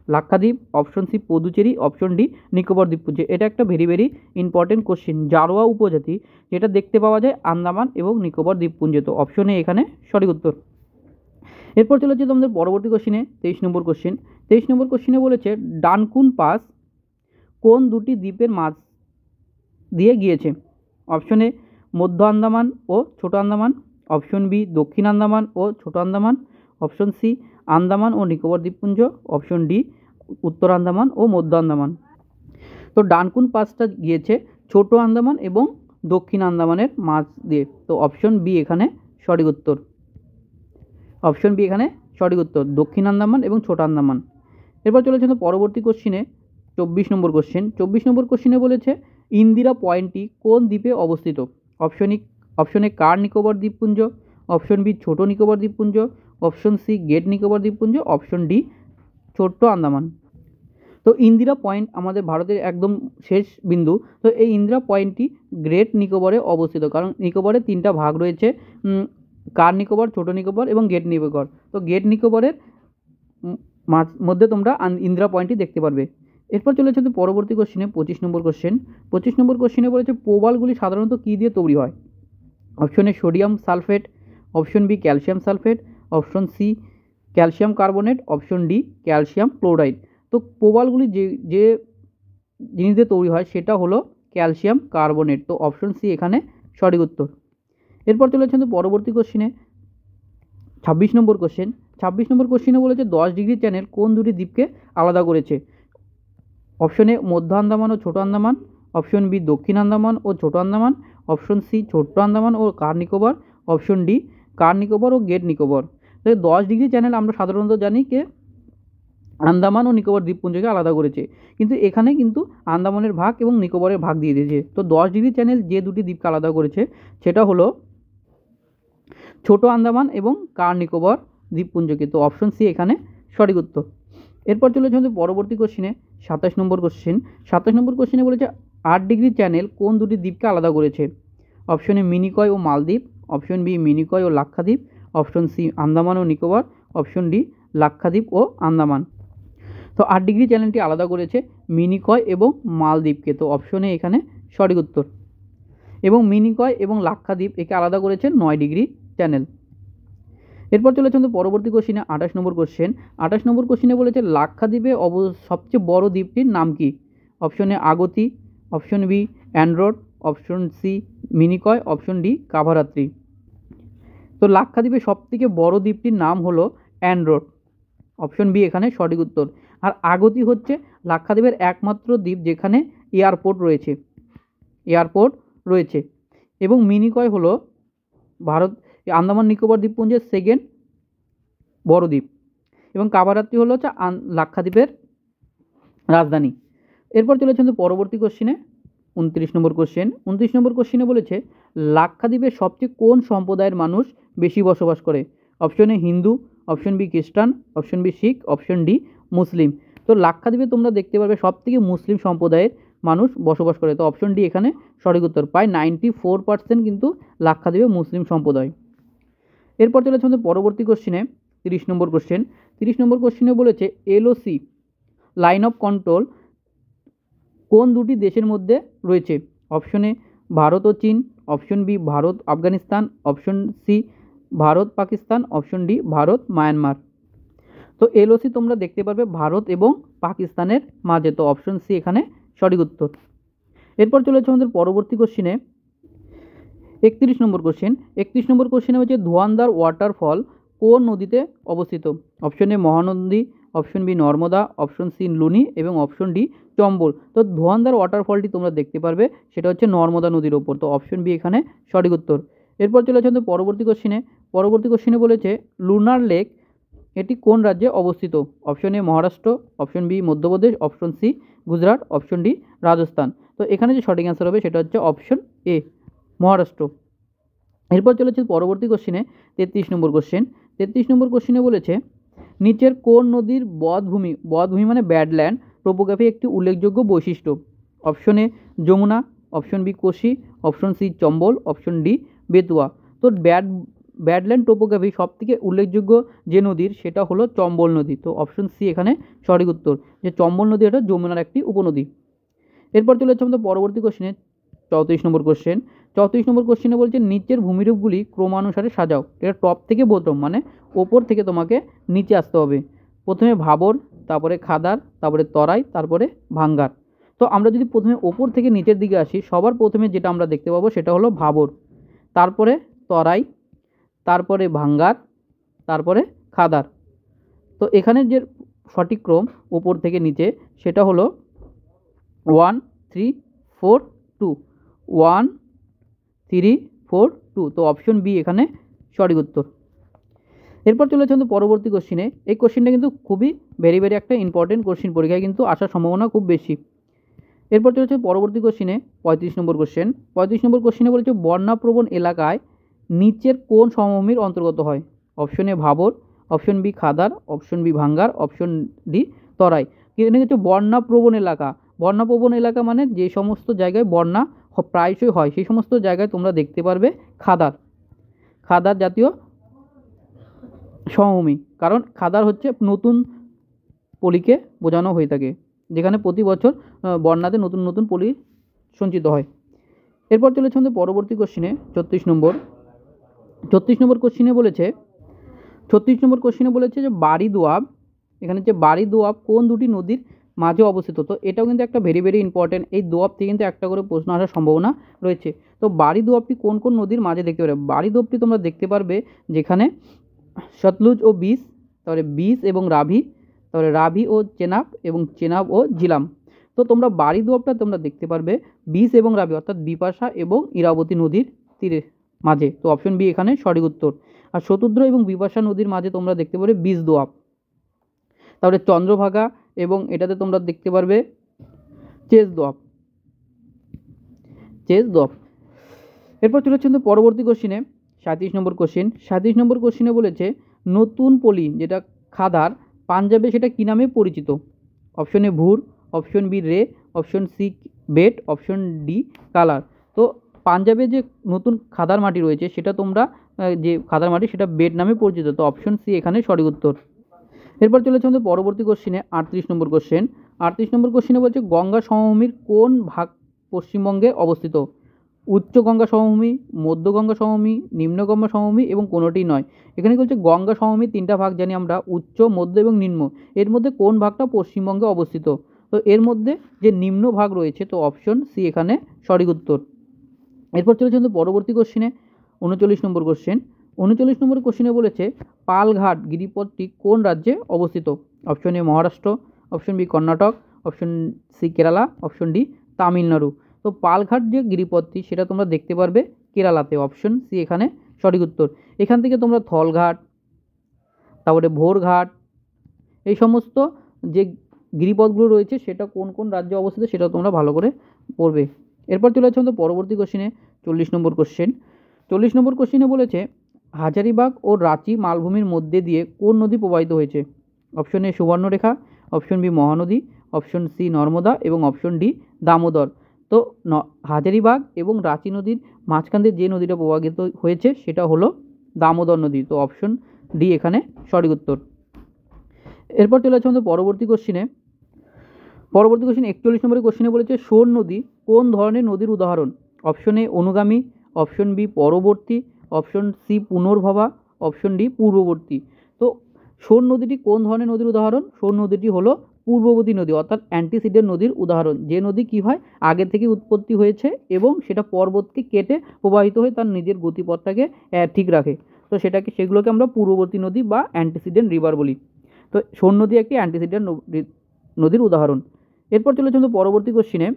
Lakshadweep, option C Puducherry, option D Nicobar দ্বীপপুঞ্জ। এটা একটা ভেরি ইম্পর্টেন্ট কোশ্চিন। জারোয়া উপজাতি যেটা দেখতে পাওয়া যায় আন্দামান এবং নিকোবর দ্বীপপুঞ্জে। তো অপশন এ এখানে সঠিক উত্তর। এরপর চলে যাচ্ছে তোমাদের পরবর্তী কোশ্চিনে, 23 নম্বর কোশ্চিন। 23 নম্বর কোশ্চিনে বলেছে ডানকুন পাস কোন দুটি দ্বীপের মাঝ দিয়ে গিয়েছে? অপশন এ মধ্য আন্দামান ও ছোট আন্দামান, অপশন বি দক্ষিণ আন্দামান ও ছোট আন্দামান, অপশন সি আন্দামান ও নিকোবর দ্বীপপুঞ্জ, অপশন ডি উত্তর আন্দামান ও মধ্য আন্দামান। তো ডানকুন পাসটা গিয়েছে ছোট আন্দামান এবং দক্ষিণ আন্দামানের মাঝ দিয়ে। তো অপশন বি এখানে সঠিক উত্তর। অপশন বি এখানে সঠিক উত্তর, দক্ষিণ আন্দামান এবং ছোট আন্দামান। এরপর চলেছে পরবর্তী কোশ্চিনে, 24 নম্বর কোশ্চেন। 24 নম্বর কোশ্চিনে বলেছে ইন্দিরা পয়েন্টটি কোন দ্বীপে অবস্থিত? অপশন এ কার নিকোবর দ্বীপপুঞ্জ, অপশন বি ছোট নিকোবর দ্বীপপুঞ্জ, অপশন সি গ্রেট নিকোবর দ্বীপপুঞ্জ, অপশন ডি ছোট্ট আন্দামান। তো ইন্দিরা পয়েন্ট আমাদের ভারতের একদম শেষ বিন্দু। তো এই ইন্দিরা পয়েন্টটি গ্রেট নিকোবরে অবস্থিত, কারণ নিকোবরের 3টা ভাগ রয়েছে, কার নিকোবর, ছোট নিকোবর এবং গ্রেট নিকোবর। তো গ্রেট নিকোবরের মধ্যে তোমরা ইন্দিরা পয়েন্টটি দেখতে পারবে। এরপর চলে যাচ্ছে পরবর্তী কোশ্চেনে, 25 নম্বর কোশ্চেন। 25 নম্বর কোশ্চেনে বলেছে প্রবালগুলি সাধারণত কী দিয়ে তৈরি হয়? Option A sodium sulphate, option B calcium sulphate, option C calcium carbonate, option D calcium chloride. তো প্রবালগুলি যে জিনিস দিয়ে তৈরি হয় সেটা হলো ক্যালসিয়াম কার্বনেট। তো অপশন সি এখানে সঠিক উত্তর। এরপর চলে যাচ্ছে পরবর্তী কোশ্চেনে, 26 নম্বর কোশ্চেন। 26 নম্বর কোশ্চেনে বলেছে 10 ডিগ্রি চ্যানেল কোন দুটি দ্বীপকে আলাদা করেছে? অপশন এ মধ্য আন্দামান ও ছোট আন্দামান, অপশন বি দক্ষিণ আন্দামান ও ছোট আন্দামান, অপশন সি ছোট্ট আন্দামান ও কার নিকোবর, অপশন ডি কার নিকোবর ও গ্রেট নিকোবর। তো 10 ডিগ্রি চ্যানেল আমরা সাধারণত জানি যে আন্দামান ও নিকোবর দ্বীপপুঞ্জকে আলাদা করেছে, কিন্তু এখানে কিন্তু আন্দামানের ভাগ এবং নিকোবরের ভাগ দিয়ে দিয়েছে। তো 10 ডিগ্রি চ্যানেল যে দুটি দ্বীপকে আলাদা করেছে সেটা হলো ছোট আন্দামান এবং কার নিকোবর দ্বীপপুঞ্জকে। তো অপশন সি এখানে সঠিক উত্তর। এরপর চলে যাচ্ছে পরবর্তী কোশ্চেনে, 27 নম্বর কোশ্চেন। 27 নম্বর কোশ্চেনে বলেছে 8 ডিগ্রি চ্যানেল কোন দুটি দ্বীপকে আলাদা করেছে? অপশন এ মিনিকয় ও মালদ্বীপ, অপশন বি মিনিকয় ও লাক্ষাদ্বীপ, অপশন সি আন্দামান ও নিকোবর, অপশন ডি লাক্ষাদ্বীপ ও আন্দামান। তো 8 ডিগ্রি চ্যানেলটি আলাদা করেছে মিনিকয় এবং মালদ্বীপকে। তো অপশন এ এখানে সঠিক উত্তর। এবং মিনিকয় এবং লাক্ষাদ্বীপ একে আলাদা করেছে 9 ডিগ্রি চ্যানেল। এরপর চলে যাচ্ছে পরবর্তী কোশ্চেনে, 28 নম্বর কোশ্চেন। 28 নম্বর কোশ্চেনে বলেছে লাক্ষাদ্বীপে সবচেয়ে বড় দ্বীপটির নাম কি? Option A Agatti, option B Andrott, option C Minicoy, option D Kavaratti. তো লাক্ষাদ্বীপের সবথেকে বড় দ্বীপটির নাম হলো অ্যান্ড্রোড। অপশন বি এখানে সঠিক উত্তর। আর আগতি হচ্ছে লাক্ষাদ্বীপের একমাত্র দ্বীপ যেখানে এয়ারপোর্ট রয়েছে। এবং মিনিকয় হলো আন্দামান নিকোবর দ্বীপপুঞ্জের সেকেন্ড বড় দ্বীপ, এবং কাভারাত্রি হলো হচ্ছে লাক্ষাদ্বীপের রাজধানী। এরপর চলে যাচ্ছে পরবর্তী কোশ্চেনে, 29 নম্বর কোশ্চেন। 29 নম্বর কোশ্চেনে বলেছে লাক্ষাদ্বীপের সবচেয়ে কোন সম্প্রদায়ের মানুষ বেশি বসবাস করে? Option A Hindu, option B খ্রিস্টান, option B Sikh, option D Muslim. তো লাক্ষাদ্বীপে তোমরা দেখতে পারবে সবথেকে মুসলিম সম্প্রদায়ের মানুষ বসবাস করে। তো অপশন ডি এখানে সঠিক উত্তর। প্রায় 94% কিন্তু লাক্ষাদ্বীপে মুসলিম সম্প্রদায়। এরপর চলে যাচ্ছে পরবর্তী কোশ্চেনে, 30 নম্বর কোশ্চেন। 30 নম্বর কোশ্চেনে বলেছে এলওসি লাইন অফ কন্ট্রোল কোন দুটি দেশের মধ্যে রয়েছে? অপশন এ ভারত ও চীন, option B Bharat Afghanistan, option C Bharat Pakistan, option D Bharat Myanmar. তো এলওসি তোমরা দেখতে পারবে ভারত এবং পাকিস্তানের মাঝে। তো অপশন সি এখানে সঠিক উত্তর। এরপর চলেছে আমাদের পরবর্তী কোশ্চেনে, 31 নম্বর কোশ্চেন। 31 নম্বর কোশ্চেনে হচ্ছে ধোয়ান্দার ওয়াটারফল কোন নদীতে অবস্থিত? Option A Mahanandi, option B Narmada, option C Luni এবং অপশন ডি চম্বল। তো ধোয়ান্দার ওয়াটারফলটি তোমরা দেখতে পারবে, সেটা হচ্ছে নর্মদা নদীর ওপর। তো অপশন বি এখানে সঠিক উত্তর। এরপর চলে আসুন পরবর্তী কোশ্চেনে বলেছে লুনার লেক এটি কোন রাজ্যে অবস্থিত? Option A Maharashtra, option B Madhya Pradesh, option C Gujarat, option D Rajasthan. তো এখানে যে সঠিক অ্যান্সার হবে সেটা হচ্ছে অপশন এ মহারাষ্ট্র। এরপর চলেছে পরবর্তী কোশ্চেনে 33 নম্বর কোশ্চেন। 33 নম্বর কোশ্চেনে বলেছে নিচের কোন নদীর বধভূমি মানে ব্যাডল্যান্ড টোপোগ্রাফি একটি উল্লেখযোগ্য বৈশিষ্ট্য? Option A Yamuna, option B Kosi, option C Chambal, option D Betwa. তো ব্যাডল্যান্ড টোপোগ্রাফি সব থেকে উল্লেখযোগ্য যে নদীর সেটা হলো চম্বল নদী। তো অপশন সি এখানে সঠিক উত্তর, যে চম্বল নদী এটা যমুনার একটি উপনদী। এরপর চলে যাচ্ছে আমাদের পরবর্তী কোশ্চেনে 34 নম্বর কোশ্চেন। 34 নম্বর কোশ্চেনে বলছে নিচের ভূমিরূপগুলি ক্রমানুসারে সাজাও। এটা টপ থেকে বোতম মানে ওপর থেকে তোমাকে নিচে আসতে হবে। প্রথমে ভাবর, তারপরে খাদার, তারপরে তরাই, তারপরে ভাঙ্গার। তো আমরা যদি প্রথমে ওপর থেকে নিচের দিকে আসি, সবার প্রথমে যেটা আমরা দেখতে পাবো সেটা হলো ভাবর, তারপরে তরাই, তারপরে ভাঙ্গার, তারপরে খাদার। তো এখানের যে সঠিক ক্রম ওপর থেকে নিচে সেটা হলো 1 3 4 2, 1 3 4 2। তো অপশন বি এখানে সঠিক উত্তর। এরপর চলে যাচ্ছে পরবর্তী কোশ্চিনে। এই কোশ্চিনটা কিন্তু খুবই ভেরি একটা ইম্পর্টেন্ট কোশ্চিন, পরীক্ষায় কিন্তু আসার সম্ভাবনা খুব বেশি। এরপর চলে যাচ্ছে পরবর্তী কোশ্চিনে 35 নম্বর কোশ্চেন। 35 নম্বর কোশ্চিনে বলেছে বন্যাপ্রবণ এলাকায় নিচের কোন সমভূমির অন্তর্গত হয়? Option A Bhabar, option B Khadar, option B Bhangar, option D Terai. এখানে হচ্ছে বন্যাপ্রবণ এলাকা। বন্যাপ্রবণ এলাকা মানে যে সমস্ত জায়গায় বন্যা প্রায়শই হয় সেই সমস্ত জায়গায় তোমরা দেখতে পারবে খাদার জাতীয় সমভূমি। কারণ খাদার হচ্ছে নতুন পলিকে বোঝানো হয়ে থাকে, যেখানে প্রতি বছর বন্যাতে নতুন নতুন পলি সঞ্চিত হয়। এরপর চলেছে আমাদের পরবর্তী কোশ্চিনে 36 নম্বর। 36 নম্বর কোশ্চিনে বলেছে যে বাড়ি দোয়াব, এখানে যে বাড়ি দোয়াব কোন দুটি নদীর মাঝে অবস্থিত? তো এটাও কিন্তু একটা ভেরি ইম্পর্টেন্ট। এই দোয়াব থেকে কিন্তু একটা করে প্রশ্ন আসার সম্ভাবনা রয়েছে। তো বাড়ি দোয়াবটি কোন কোন নদীর মাঝে দেখতে পারবে? বাড়ি দোয়াবটি তোমরা দেখতে পারবে যেখানে সতলুজ ও বিস, তারপরে বিস এবং রাভি, তারপরে রাভি ও চেনাব এবং চেনাব ও জিলাম। তো তোমরা বাড়ি দোয়াবটা তোমরা দেখতে পারবে বিস এবং রাভি অর্থাৎ বিপাশা এবং ইরাবতী নদীর তীরে মাঝে। তো অপশন বি এখানে সঠিক উত্তর। আর শতুদ্র এবং বিপাশা নদীর মাঝে তোমরা দেখতে পারবে বিস দোয়াব। তারপরে চন্দ্রভাগা এবং এটাতে তোমরা দেখতে পারবে চেস দোয়াব। এরপর চলে যাচ্ছে পরবর্তী কোশ্চিনে 37 নম্বর কোশ্চিন। 37 নম্বর কোশ্চিনে বলেছে নতুন পলি যেটা খাদার পাঞ্জাবে সেটা কী নামে পরিচিত? Option A Bhur, option B Reh, option C Bet, option D Kallar. তো পাঞ্জাবে যে নতুন খাদার মাটি রয়েছে সেটা তোমরা যে খাদার মাটি সেটা বেট নামে পরিচিত। তো অপশন সি এখানে সঠিক উত্তর। এরপর চলেছে আমাদের পরবর্তী কোশ্চিনে 38 নম্বর কোশ্চেন। 38 নম্বর কোশ্চিনে বলছে গঙ্গা সমভূমির কোন ভাগ পশ্চিমবঙ্গে অবস্থিত? উচ্চ গঙ্গা সমভূমি, মধ্য গঙ্গা সমভূমি, নিম্ন গঙ্গা সমভূমি এবং কোনোটি নয়। এখানে বলছে গঙ্গা সমভূমির তিনটা ভাগ জানি আমরা, উচ্চ, মধ্য এবং নিম্ন। এর মধ্যে কোন ভাগটা পশ্চিমবঙ্গে অবস্থিত? তো এর মধ্যে যে নিম্ন ভাগ রয়েছে, তো অপশন সি এখানে সঠিক উত্তর। এরপর চলেছে আমাদের পরবর্তী কোশ্চিনে 39 নম্বর কোশ্চেন। 39 নম্বর কোশ্চেনে বলেছে পালঘাট গিরিপথটি কোন রাজ্যে অবস্থিত? Option A Maharashtra, option B Karnataka, option C Kerala, option D Tamil Nadu. তো পালঘাট যে গিরিপথটি সেটা তোমরা দেখতে পারবে কেরালাতে। অপশন সি এখানে সঠিক উত্তর। এখান থেকে তোমরা থলঘাট, তারপরে ভোরঘাট, এই সমস্ত যে গিরিপথগুলো রয়েছে সেটা কোন কোন রাজ্যে অবস্থিত সেটা তোমরা ভালো করে পড়বে। এরপর চলে যাচ্ছে আমাদের পরবর্তী কোশ্চেনে 40 নম্বর কোশ্চেন। 40 নম্বর কোশ্চেনে বলেছে হাজারিবাগ ও রাঁচি মালভূমির মধ্যে দিয়ে কোন নদী প্রবাহিত হয়েছে? Option A Subarnarekha, option B Mahanadi, option C Narmada এবং অপশন ডি দামোদর। তো হাজারিবাগ এবং রাঁচি নদীর মাঝখান দিয়ে যে নদীটা প্রবাহিত হয়েছে সেটা হলো দামোদর নদী। তো অপশন ডি এখানে সঠিক উত্তর। এরপর চলে যাচ্ছে আমাদের পরবর্তী কোশ্চেন 41 নম্বরের কোশ্চেনে বলেছে সোন নদী কোন ধরনের নদীর উদাহরণ? অপশন এ অনুগামী, অপশন বি পরবর্তী, অপশন সি পুনর্ভবা, অপশন ডি পূর্ববর্তী। তো সোন নদীটি কোন ধরনের নদীর উদাহরণ? সোন নদীটি হলো পূর্ববর্তী নদী অর্থাৎ অ্যান্টিসিডেন্ট নদীর উদাহরণ। যে নদী কি হয় আগে থেকে উৎপত্তি হয়েছে এবং সেটা পর্বতকে কেটে প্রবাহিত হয়ে তার নিজের গতিপথটাকে ঠিক রাখে। তো সেগুলোকে আমরা পূর্ববর্তী নদী বা অ্যান্টিসিডেন্ট রিভার বলি। তো সোন নদী একটি অ্যান্টিসিডিয়ান নদীর উদাহরণ। এরপর চলে যাচ্ছে পরবর্তী কোশ্চিনে।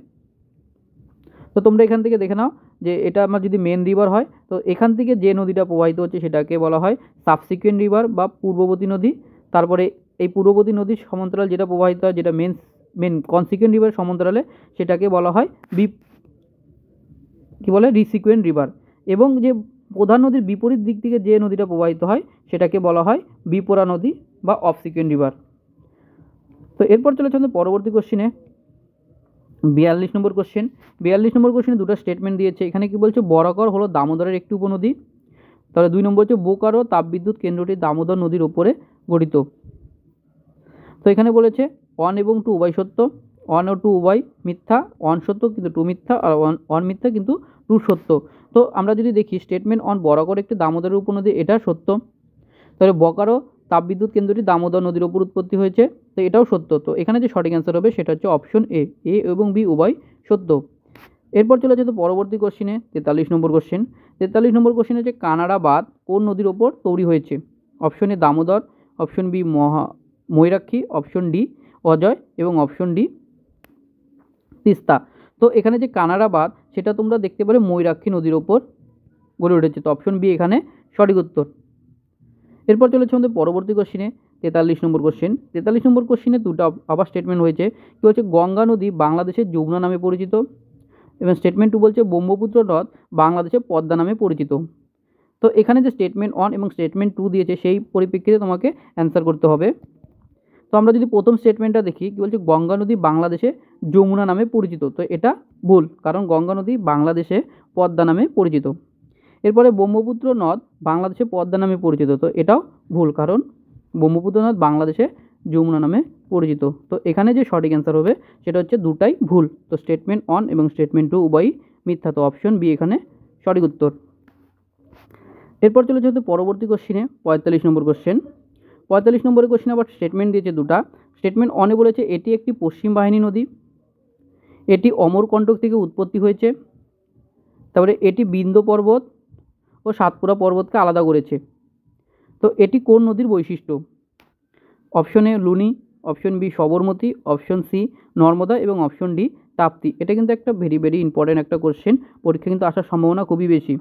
তো তোমরা এখান থেকে দেখে নাও যে এটা আমার যদি মেন রিভার হয়, তো এখান থেকে যে নদীটা প্রবাহিত হচ্ছে সেটাকে বলা হয় সাবসিকুয়েন্ট রিভার বা পূর্ববর্তী নদী। তারপরে এই পূর্ববর্তী নদীর সমান্তরাল যেটা প্রবাহিত হয়, যেটা মেন কনসিকুয়েন্ট রিভার সমান্তরালে, সেটাকে বলা হয় রিসিকুয়েন্ট রিভার। এবং যে প্রধান নদীর বিপরীত দিক থেকে যে নদীটা প্রবাহিত হয় সেটাকে বলা হয় বিপরা নদী বা অফসিকুয়েন্ট রিভার। তো এরপর চলে যাচ্ছে পরবর্তী কোশ্চিনে। 42 নম্বর কোশ্চেন। 42 নম্বর কোশ্চেনে দুটো স্টেটমেন্ট দিয়েছে। এখানে কি বলছে, বরাকর হলো দামোদরের একটি উপনদী। তাহলে 2 নম্বর হচ্ছে বোকারো তাপবিদ্যুৎ কেন্দ্রটি দামোদর নদীর ওপরে গঠিত। তো এখানে বলেছে 1 এবং 2 উভয় সত্য, 1 ও 2 উভয় মিথ্যা, 1 সত্য কিন্তু 2 মিথ্যা, আর 1 মিথ্যা কিন্তু 2 সত্য। তো আমরা যদি দেখি স্টেটমেন্ট 1 বরাকর একটি দামোদরের উপনদী, এটা সত্য। তাহলে বোকারো তাপবিদ্যুৎ কেন্দ্রটি দামোদর নদীর ওপর উৎপত্তি হয়েছে, তো এটাও সত্য। তো এখানে যে সঠিক অ্যান্সার হবে সেটা হচ্ছে অপশন এ এবং বি উভয় সত্য। এরপর চলে যাচ্ছে পরবর্তী কোশ্চিনে 43 নম্বর কোশ্চেন। 43 নম্বর কোশ্চেন হচ্ছে কানাড়া বাঁধ কোন নদীর ওপর তৈরি হয়েছে? Option A Damodar, option B Mayurakshi, option D Ajay এবং অপশন ডি তিস্তা। তো এখানে যে কানাড়া বাঁধ সেটা তোমরা দেখতে পারো ময়ূরাক্ষী নদীর ওপর গড়ে উঠেছে, তো অপশন বি এখানে সঠিক উত্তর। এরপর চলেছে আমাদের পরবর্তী কোশ্চিনে 43 নম্বর কোশ্চেন। 43 নম্বর কোশ্চিনে দুটো আবার স্টেটমেন্ট হয়েছে। কি হচ্ছে, গঙ্গা নদী বাংলাদেশের যমুনা নামে পরিচিত, এবং স্টেটমেন্ট 2 বলছে ব্রহ্মপুত্র নদ বাংলাদেশের পদ্মা নামে পরিচিত। তো এখানে যে স্টেটমেন্ট 1 এবং স্টেটমেন্ট 2 দিয়েছে সেই পরিপ্রেক্ষিতে তোমাকে অ্যান্সার করতে হবে। তো আমরা যদি প্রথম স্টেটমেন্টটা দেখি, কি বলছে, গঙ্গা নদী বাংলাদেশে যমুনা নামে পরিচিত, তো এটা ভুল, কারণ গঙ্গা নদী বাংলাদেশে পদ্মা নামে পরিচিত। এরপরে ব্রহ্মপুত্র নদ বাংলাদেশে পদ্মা নামে পরিচিত, তো এটাও ভুল, কারণ ব্রহ্মপুত্র নদ বাংলাদেশে যমুনা নামে পরিচিত। তো এখানে যে সঠিক অ্যান্সার হবে সেটা হচ্ছে দুটাই ভুল। তো স্টেটমেন্ট 1 এবং স্টেটমেন্ট 2 উভয়ই মিথ্যা, তো অপশন বি এখানে সঠিক উত্তর। এরপর চলে যেহেতু পরবর্তী কোশ্চিনে 45 নম্বর কোশ্চেন। 45 নম্বরের কোশ্চেনে আবার স্টেটমেন্ট দিয়েছে দুটা। স্টেটমেন্ট 1 বলেছে এটি একটি পশ্চিম বাহিনী নদী, এটি অমরকণ্টক থেকে উৎপত্তি হয়েছে, তারপরে এটি বিন্ধ্য পর্বত ও সাতপুরা পর্বতকে আলাদা করেছে। তো এটি কোন নদীর বৈশিষ্ট্য? Option A Luni, option B Sabarmati, option C Narmada এবং অপশন ডি তাপ্তি। এটা কিন্তু একটা ভেরি ইম্পর্টেন্ট একটা কোশ্চেন, পরীক্ষা কিন্তু আসার সম্ভাবনা খুবই বেশি।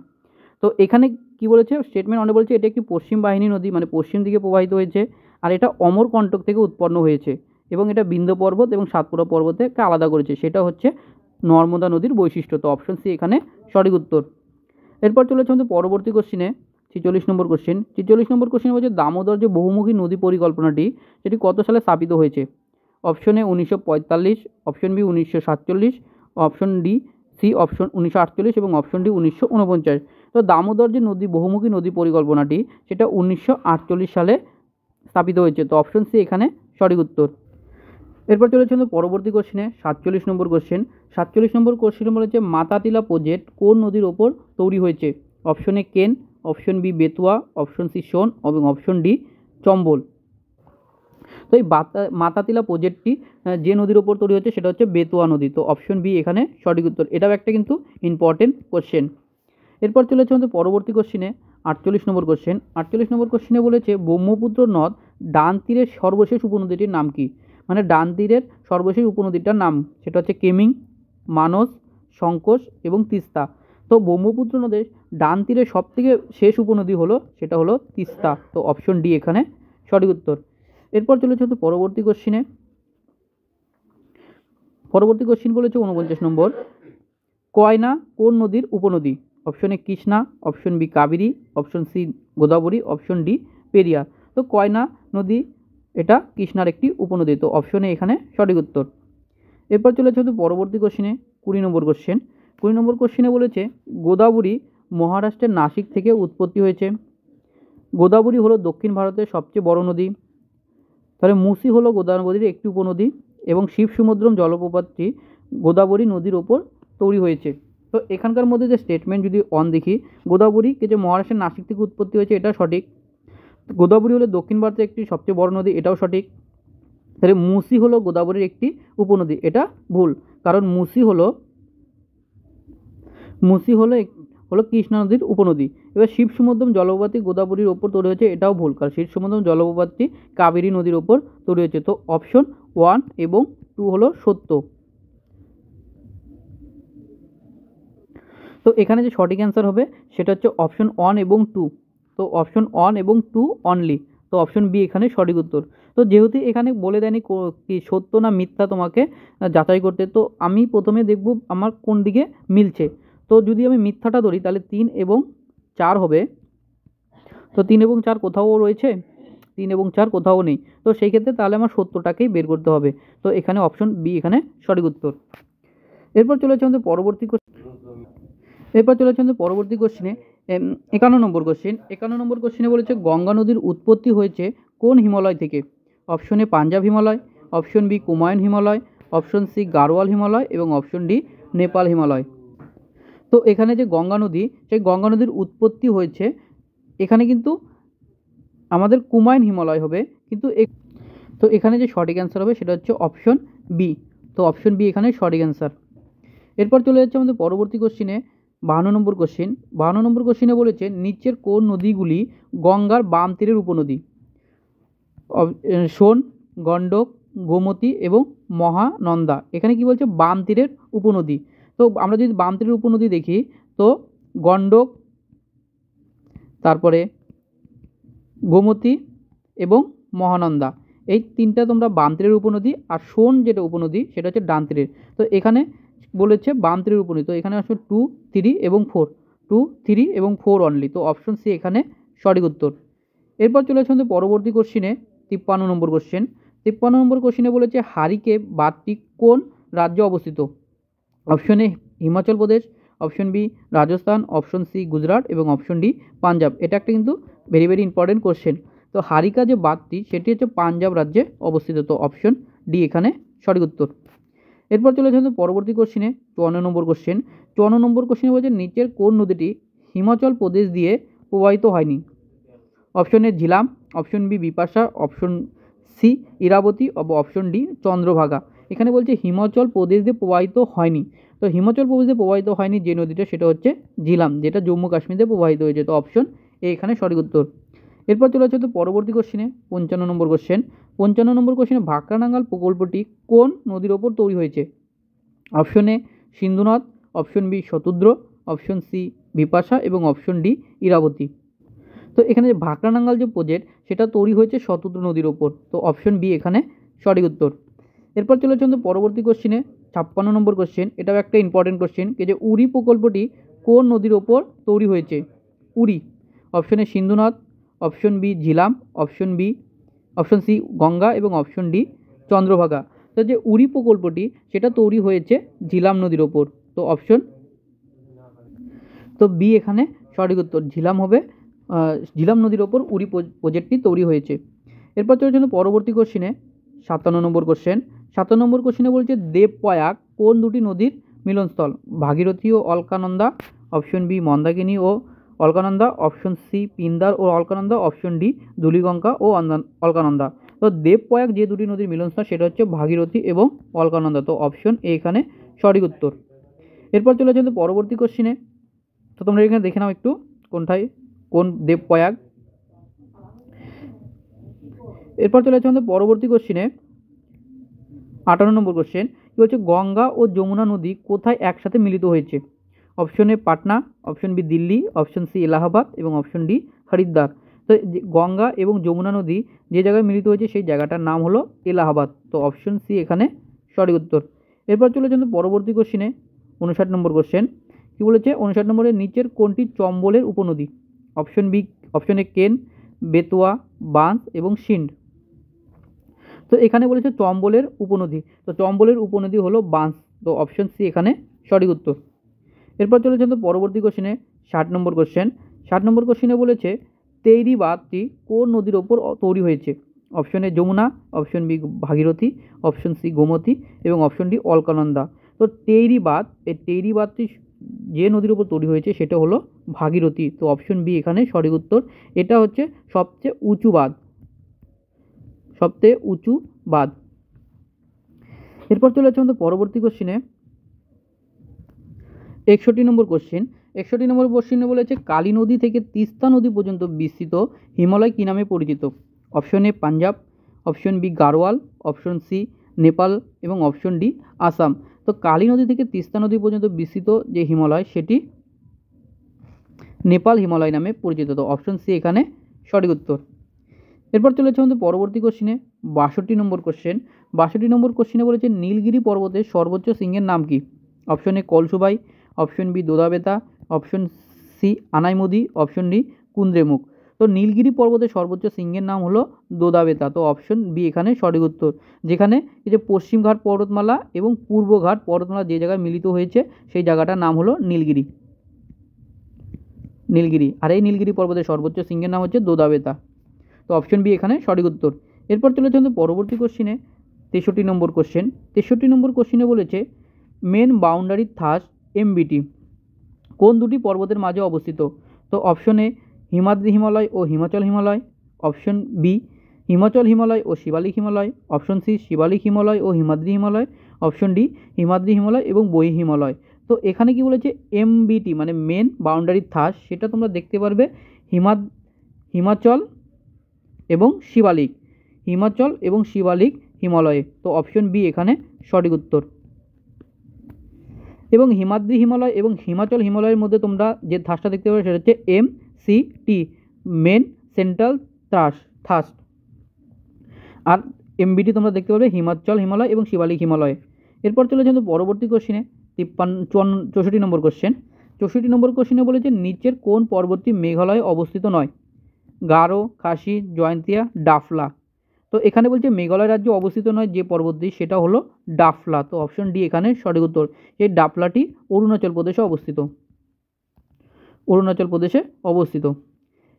তো এখানে কি বলেছে, স্টেটমেন্ট 1 বলছে এটি একটি পশ্চিম বাহিনী নদী, মানে পশ্চিম দিকে প্রবাহিত হয়েছে, আর এটা অমরকণ্টক থেকে উৎপন্ন হয়েছে, এবং এটা বিন্ধ্য পর্বত এবং সাতপুরা পর্বতকে আলাদা করেছে, সেটা হচ্ছে নর্মদা নদীর বৈশিষ্ট্য। তো অপশন সি এখানে সঠিক উত্তর। এরপর চলেছে আমাদের পরবর্তী কোশ্চিনে 46 নম্বর কোশ্চেন। 46 নম্বর কোশ্চেন বলছে দামোদর যে বহুমুখী নদী পরিকল্পনাটি সেটি কত সালে স্থাপিত হয়েছে? Option A 1945, option B 1947, option D C option 1948 এবং অপশন ডি 1949। তো দামোদর যে বহুমুখী নদী পরিকল্পনাটি সেটা 1948 সালে স্থাপিত হয়েছে, তো অপশন সি এখানে সঠিক উত্তর। এরপর চলেছে পরবর্তী কোশ্চেনে 47 নম্বর কোশ্চেন। 47 নম্বর কোশ্চেনে বলেছে মাতাতিলা প্রজেক্ট কোন নদীর ওপর তৈরি হয়েছে? Option A Ken, option B Betwa, option C Son এবং অপশন ডি চম্বল। তো এই মাতাতিলা প্রজেক্টটি যে নদীর ওপর তৈরি হচ্ছে সেটা হচ্ছে বেতুয়া নদী, তো অপশন বি এখানে সঠিক উত্তর। এটাও একটা কিন্তু ইম্পর্টেন্ট কোশ্চেন। এরপর চলেছে আমাদের পরবর্তী কোশ্চেনে 48 নম্বর কোশ্চেন। 48 নম্বর কোশ্চেনে বলেছে ব্রহ্মপুত্র নদ ডান তীরের সর্বশেষ উপনদীটির নাম কি? মানে ডান তীরের সর্বশেষ উপনদীটার নাম সেটা হচ্ছে কেমিং, মানস, সংকোষ এবং তিস্তা। তো ব্রহ্মপুত্র নদের ডান তীরের সবথেকে শেষ উপনদী হলো সেটা হলো তিস্তা, তো অপশন ডি এখানে সঠিক উত্তর। এরপর চলেছে তো পরবর্তী কোশ্চিনে। পরবর্তী কোশ্চিন বলেছে 49 নম্বর, কয়না কোন নদীর উপনদী? Option A Krishna, option B Kaveri, option C Godavari, option D Periyar. তো কয়না নদী এটা কৃষ্ণার একটি উপনদী, তো অপশন এ এখানে সঠিক উত্তর। এরপর চলেছে তো পরবর্তী কোশ্চিনে 20 নম্বর কোশ্চেন। 20 নম্বর কোশ্চিনে বলেছে গোদাবরী মহারাষ্ট্রের নাসিক থেকে উৎপত্তি হয়েছে। গোদাবরী হলো দক্ষিণ ভারতের সবচেয়ে বড় নদী। তাহলে মুসি হলো গোদাবরীর একটি উপনদী এবং শিবসমুদ্রম জলপ্রপাতটি গোদাবরী নদীর ওপর তৈরি হয়েছে। তো এখানকার মধ্যে যে স্টেটমেন্ট যদি অন দেখি, গোদাবরীকে যে মহারাষ্ট্রের নাসিক থেকে উৎপত্তি হয়েছে এটা সঠিক। গোদাবরী হলো দক্ষিণ ভারতের একটি সবচেয়ে বড় নদী, এটাও সঠিক। তাহলে মুসি হলো গোদাবরীর একটি উপনদী, এটা ভুল, কারণ মুসি হলো হলো কৃষ্ণা নদীর উপনদী। এবার শিবসমুদ্রম জলপ্রপাতটি গোদাবরীর ওপর তৈরি হয়েছে, এটাও ভুল, কারণ শিবসমুদ্রম জলপ্রপাতটি কাবেরী নদীর ওপর তৈরি হয়েছে। তো অপশন 1 এবং 2 হলো সত্য। তো এখানে যে সঠিক অ্যান্সার হবে সেটা হচ্ছে অপশন 1 এবং 2। তো অপশন 1 এবং 2 অনলি। তো অপশন বি এখানে সঠিক উত্তর। তো যেহেতু এখানে বলে দেয়নি কি সত্য না মিথ্যা তোমাকে যাচাই করতে, তো আমি প্রথমে দেখব আমার কোন দিকে মিলছে। তো যদি আমি মিথ্যাটা ধরি তাহলে 3 এবং 4 হবে। তো 3 এবং 4 কোথাও রয়েছে, 3 এবং 4 কোথাও নেই। তো সেই ক্ষেত্রে তাহলে আমার সত্যটাকেই বের করতে হবে। তো এখানে অপশন বি এখানে সঠিক উত্তর। এরপর চলেছে আমাদের পরবর্তী কোশ্চেনে 51 নম্বর কোশ্চেন। 51 নম্বর কোশ্চেনে বলেছে গঙ্গা নদীর উৎপত্তি হয়েছে কোন হিমালয় থেকে? Option A Punjab Himalaya, option B Kumaon Himalaya, option C Garhwal Himalaya এবং অপশন ডি নেপাল হিমালয়। তো এখানে যে গঙ্গা নদী, সেই গঙ্গা নদীর উৎপত্তি হয়েছে এখানে কিন্তু আমাদের কুমায়ুন হিমালয় হবে, কিন্তু তো এখানে যে সঠিক অ্যান্সার হবে সেটা হচ্ছে অপশন বি। তো অপশন বি এখানে সঠিক অ্যান্সার। এরপর চলে যাচ্ছে আমাদের পরবর্তী কোশ্চিনে 52 নম্বর কোশ্চিন। 52 নম্বর কোশ্চিনে বলেছে নিচের কোন নদীগুলি গঙ্গার বাম তীরের উপনদী? সোন, গণ্ডক, গোমতী এবং মহানন্দা। এখানে কি বলছে? বাম তীরের উপনদী। তো আমরা যদি বাম তীরের উপনদী দেখি তো গণ্ডক, তারপরে গোমতী এবং মহানন্দা, এই তিনটা তোমরা বাম তীরের উপনদী। আর সোন যেটা উপনদী সেটা হচ্ছে ডান তীরের। তো এখানে বলেছে বাম তীরের উপনদী, তো এখানে আসলে 2, 3 এবং 4, 2, 3 এবং 4 অনলি। তো অপশন সি এখানে সঠিক উত্তর। এরপর চলে আসছে পরবর্তী কোশ্চিনে 53 নম্বর কোশ্চেন। 53 নম্বর কোশ্চিনে বলেছে হারিকে বাঁধটি কোন রাজ্যে অবস্থিত? Option A Himachal Pradesh, option B Rajasthan, option C Gujarat এবং অপশন ডি পাঞ্জাব। এটা একটা কিন্তু ভেরি ভেরি ইম্পর্টেন্ট কোশ্চেন। তো হারিকা যে বাঁধটি সেটি হচ্ছে পাঞ্জাব রাজ্যে অবস্থিত। তো অপশন ডি এখানে সঠিক উত্তর। এরপর চলে যাচ্ছে পরবর্তী কোশ্চেনে 54 নম্বর কোশ্চেন। 54 নম্বর কোশ্চেনে বলছে নিচের কোন নদীটি হিমাচল প্রদেশ দিয়ে প্রবাহিত হয়নি? Option A Jhelum, option B Bipasha, option C Irabati, option D Chandrabhaga. এখানে বলছে হিমাচল প্রদেশ দিয়ে প্রবাহিত হয়নি। তো হিমাচল প্রদেশ দিয়ে প্রবাহিত হয়নি যে নদীটা সেটা হচ্ছে ঝিলাম, যেটা জম্মু কাশ্মীর দিয়ে প্রবাহিত হয়েছে। তো অপশন এ এখানে সঠিক উত্তর। এরপর চলে যাচ্ছে তো পরবর্তী কোশ্চেনে 55 নম্বর কোশ্চেন। 55 নম্বর কোশ্চেনে ভাকরানাঙ্গাল প্রকল্পটি কোন নদীর ওপর তৈরি হয়েছে? অপশন এ সিন্ধু নদ, option B Shatudra, option C Bipasha এবং অপশন ডি ইরাবতী। তো এখানে যে ভাকরানাঙ্গাল যে প্রজেক্ট সেটা তৈরি হয়েছে শতুদ্র নদীর ওপর। তো অপশন বি এখানে সঠিক উত্তর। এরপর চলে যাচ্ছে পরবর্তী কোশ্চেনে 56 নম্বর কোশ্চেন। এটাও একটা ইম্পর্টেন্ট কোশ্চেন, যে উড়ি প্রকল্পটি কোন নদীর ওপর তৈরি হয়েছে? উড়ি। অপশন এ সিন্ধু নদ, option B Jhelum, option C Ganga এবং অপশন ডি চন্দ্রভাগা। তো যে উড়ি প্রকল্পটি সেটা তৈরি হয়েছে ঝিলাম নদীর ওপর। তো অপশন তো বি এখানে সঠিক উত্তর। ঝিলাম হবে, ঝিলাম নদীর ওপর উড়ি প্রজেক্টটি তৈরি হয়েছে। এরপর চলে যাচ্ছে পরবর্তী কোশ্চেনে 57 নম্বর কোশ্চেন। 57 নম্বর কোশ্চেনে বলছে দেবপ্রয়াগ কোন দুটি নদীর মিলনস্থল? ভাগীরথী ও অলকানন্দা, অপশন বি মন্দাকিনী ও অলকানন্দা, অপশন সি পিন্দার ও অলকানন্দা, অপশন ডি ধূলিগঙ্গা ও অলকানন্দা। তো দেবপ্রয়াগ যে দুটি নদীর মিলনস্থল সেটা হচ্ছে ভাগীরথী এবং অলকানন্দা। তো অপশন এ এখানে সঠিক উত্তর। এরপর চলে যাচ্ছে পরবর্তী কোশ্চেনে। তো তোমরা এখানে দেখে নাও একটু কোন দেবপ্রয়াগ। এরপর চলে যাচ্ছে আমাদের পরবর্তী কোশ্চেনে 58 নম্বর কোশ্চেন। কি বলছে গঙ্গা ও যমুনা নদী কোথায় একসাথে মিলিত হয়েছে? Option A Patna, option B Delhi, option C Allahabad এবং অপশন ডি হরিদ্বার। তো গঙ্গা এবং যমুনা নদী যে জায়গায় মিলিত হয়েছে সেই জায়গাটার নাম হলো এলাহাবাদ। তো অপশন সি এখানে সঠিক উত্তর। এরপর চলে যাচ্ছে পরবর্তী কোশ্চেনে 59 নম্বর কোশ্চেন। কি বলেছে 59 নম্বরের নিচের কোনটি চম্বলের উপনদী? অপশন এ কেন, বেতুয়া, বাঁশ এবং সিন্ড। তো এখানে বলেছে চম্বলের উপনদী। তো চম্বলের উপনদী হলো বাঁশ। তো অপশন সি এখানে সঠিক উত্তর। এরপর চলে যাচ্ছে পরবর্তী কোশ্চেনে 60 নম্বর কোশ্চেন। 60 নম্বর কোশ্চেনে বলেছে তেইরি বাঁধটি কোন নদীর ওপর তৈরি হয়েছে? Option A Yamuna, option B Bhagirathi, option C Gomti এবং অপশন ডি অলকানন্দা। তো তেইরি বাঁধটি যে নদীর উপর তৈরি হয়েছে সেটা হলো ভাগীরথী। তো অপশন বি এখানে সঠিক উত্তর। এটা হচ্ছে সবচেয়ে উঁচু বাঁধ। এরপর চলে যাচ্ছে আমাদের পরবর্তী কোশ্চেনে 61 নম্বর কোশ্চেন। 61 নম্বর প্রশ্নে বলেছে কালী নদী থেকে তিস্তা নদী পর্যন্ত বিস্তৃত হিমালয় কী নামে পরিচিত? Option A Punjab, option B Garhwal, option C Nepal এবং অপশন ডি আসাম। তো কালী নদী থেকে তিস্তা নদী পর্যন্ত বিস্তৃত যে হিমালয় সেটি নেপাল হিমালয় নামে পরিচিত। তো অপশন সি এখানে সঠিক উত্তর। এরপর চলেছে আমাদের পরবর্তী কোশ্চেনে 62 নম্বর কোশ্চেন। 62 নম্বর কোশ্চেনে বলেছে নীলগিরি পর্বতের সর্বোচ্চ শৃঙ্গের নাম কি? Option A Kalsubai, option B Doddabetta, option C Anaimudi, option D Kudremukh. তো নীলগিরি পর্বতের সর্বোচ্চ শৃঙ্গের নাম হলো দোদাবেতা। তো অপশন বি এখানে সঠিক উত্তর। যেখানে এই যে পশ্চিম ঘাট পর্বতমালা এবং পূর্ব ঘাট পর্বতমালা যে জায়গায় মিলিত হয়েছে সেই জায়গাটার নাম হলো নীলগিরি। নীলগিরি, আর এই নীলগিরি পর্বতের সর্বোচ্চ শৃঙ্গের নাম হচ্ছে দোদাবেতা। তো অপশন বি এখানে সঠিক উত্তর। এরপর চলেছে আমাদের পরবর্তী কোশ্চেনে 63 নম্বর কোশ্চেন। 63 নম্বর কোশ্চেনে বলেছে মেন বাউন্ডারি থাস এমবিটি কোন দুটি পর্বতের মাঝে অবস্থিত? তো অপশন এ হিমাদ্রি হিমালয় ও হিমাচল হিমালয়, অপশন বি হিমাচল হিমালয় ও শিবালিক হিমালয়, অপশন সি শিবালিক হিমালয় ও হিমাদ্রি হিমালয়, অপশন ডি হিমাদ্রি হিমালয় এবং বহি হিমালয়। তো এখানে কি বলেছে এমবিটি মানে মেন বাউন্ডারি থাস, সেটা তোমরা দেখতে পারবে হিমাচল এবং শিবালিক, হিমাচল এবং শিবালিক হিমালয়ে। তো অপশন বি এখানে সঠিক উত্তর। এবং হিমাদ্রি হিমালয় এবং হিমাচল হিমালয়ের মধ্যে তোমরা যে থাসটা দেখতে পাবে সেটা হচ্ছে MCT মেন সেন্ট্রাল থাস্ট, আর এমবিটি তোমরা দেখতে পাবে হিমাচল হিমালয় এবং শিবালিক হিমালয়। এরপর চলে যাবে পরবর্তী কোশ্চেনে 64 নম্বর কোশ্চেন। 64 নম্বর কোশ্চেনে বলেছে নিচের কোন পর্বতটি মেঘালয়ে অবস্থিত নয়? গারো, খাসি, জয়ন্তিয়া, ডাফলা। তো এখানে বলছে মেঘালয় রাজ্যে অবস্থিত নয় যে পর্বতটি সেটা হলো ডাফলা। তো অপশন ডি এখানে সঠিক উত্তর। এই ডাফলাটি অরুণাচল প্রদেশে অবস্থিত, অরুণাচল প্রদেশে অবস্থিত।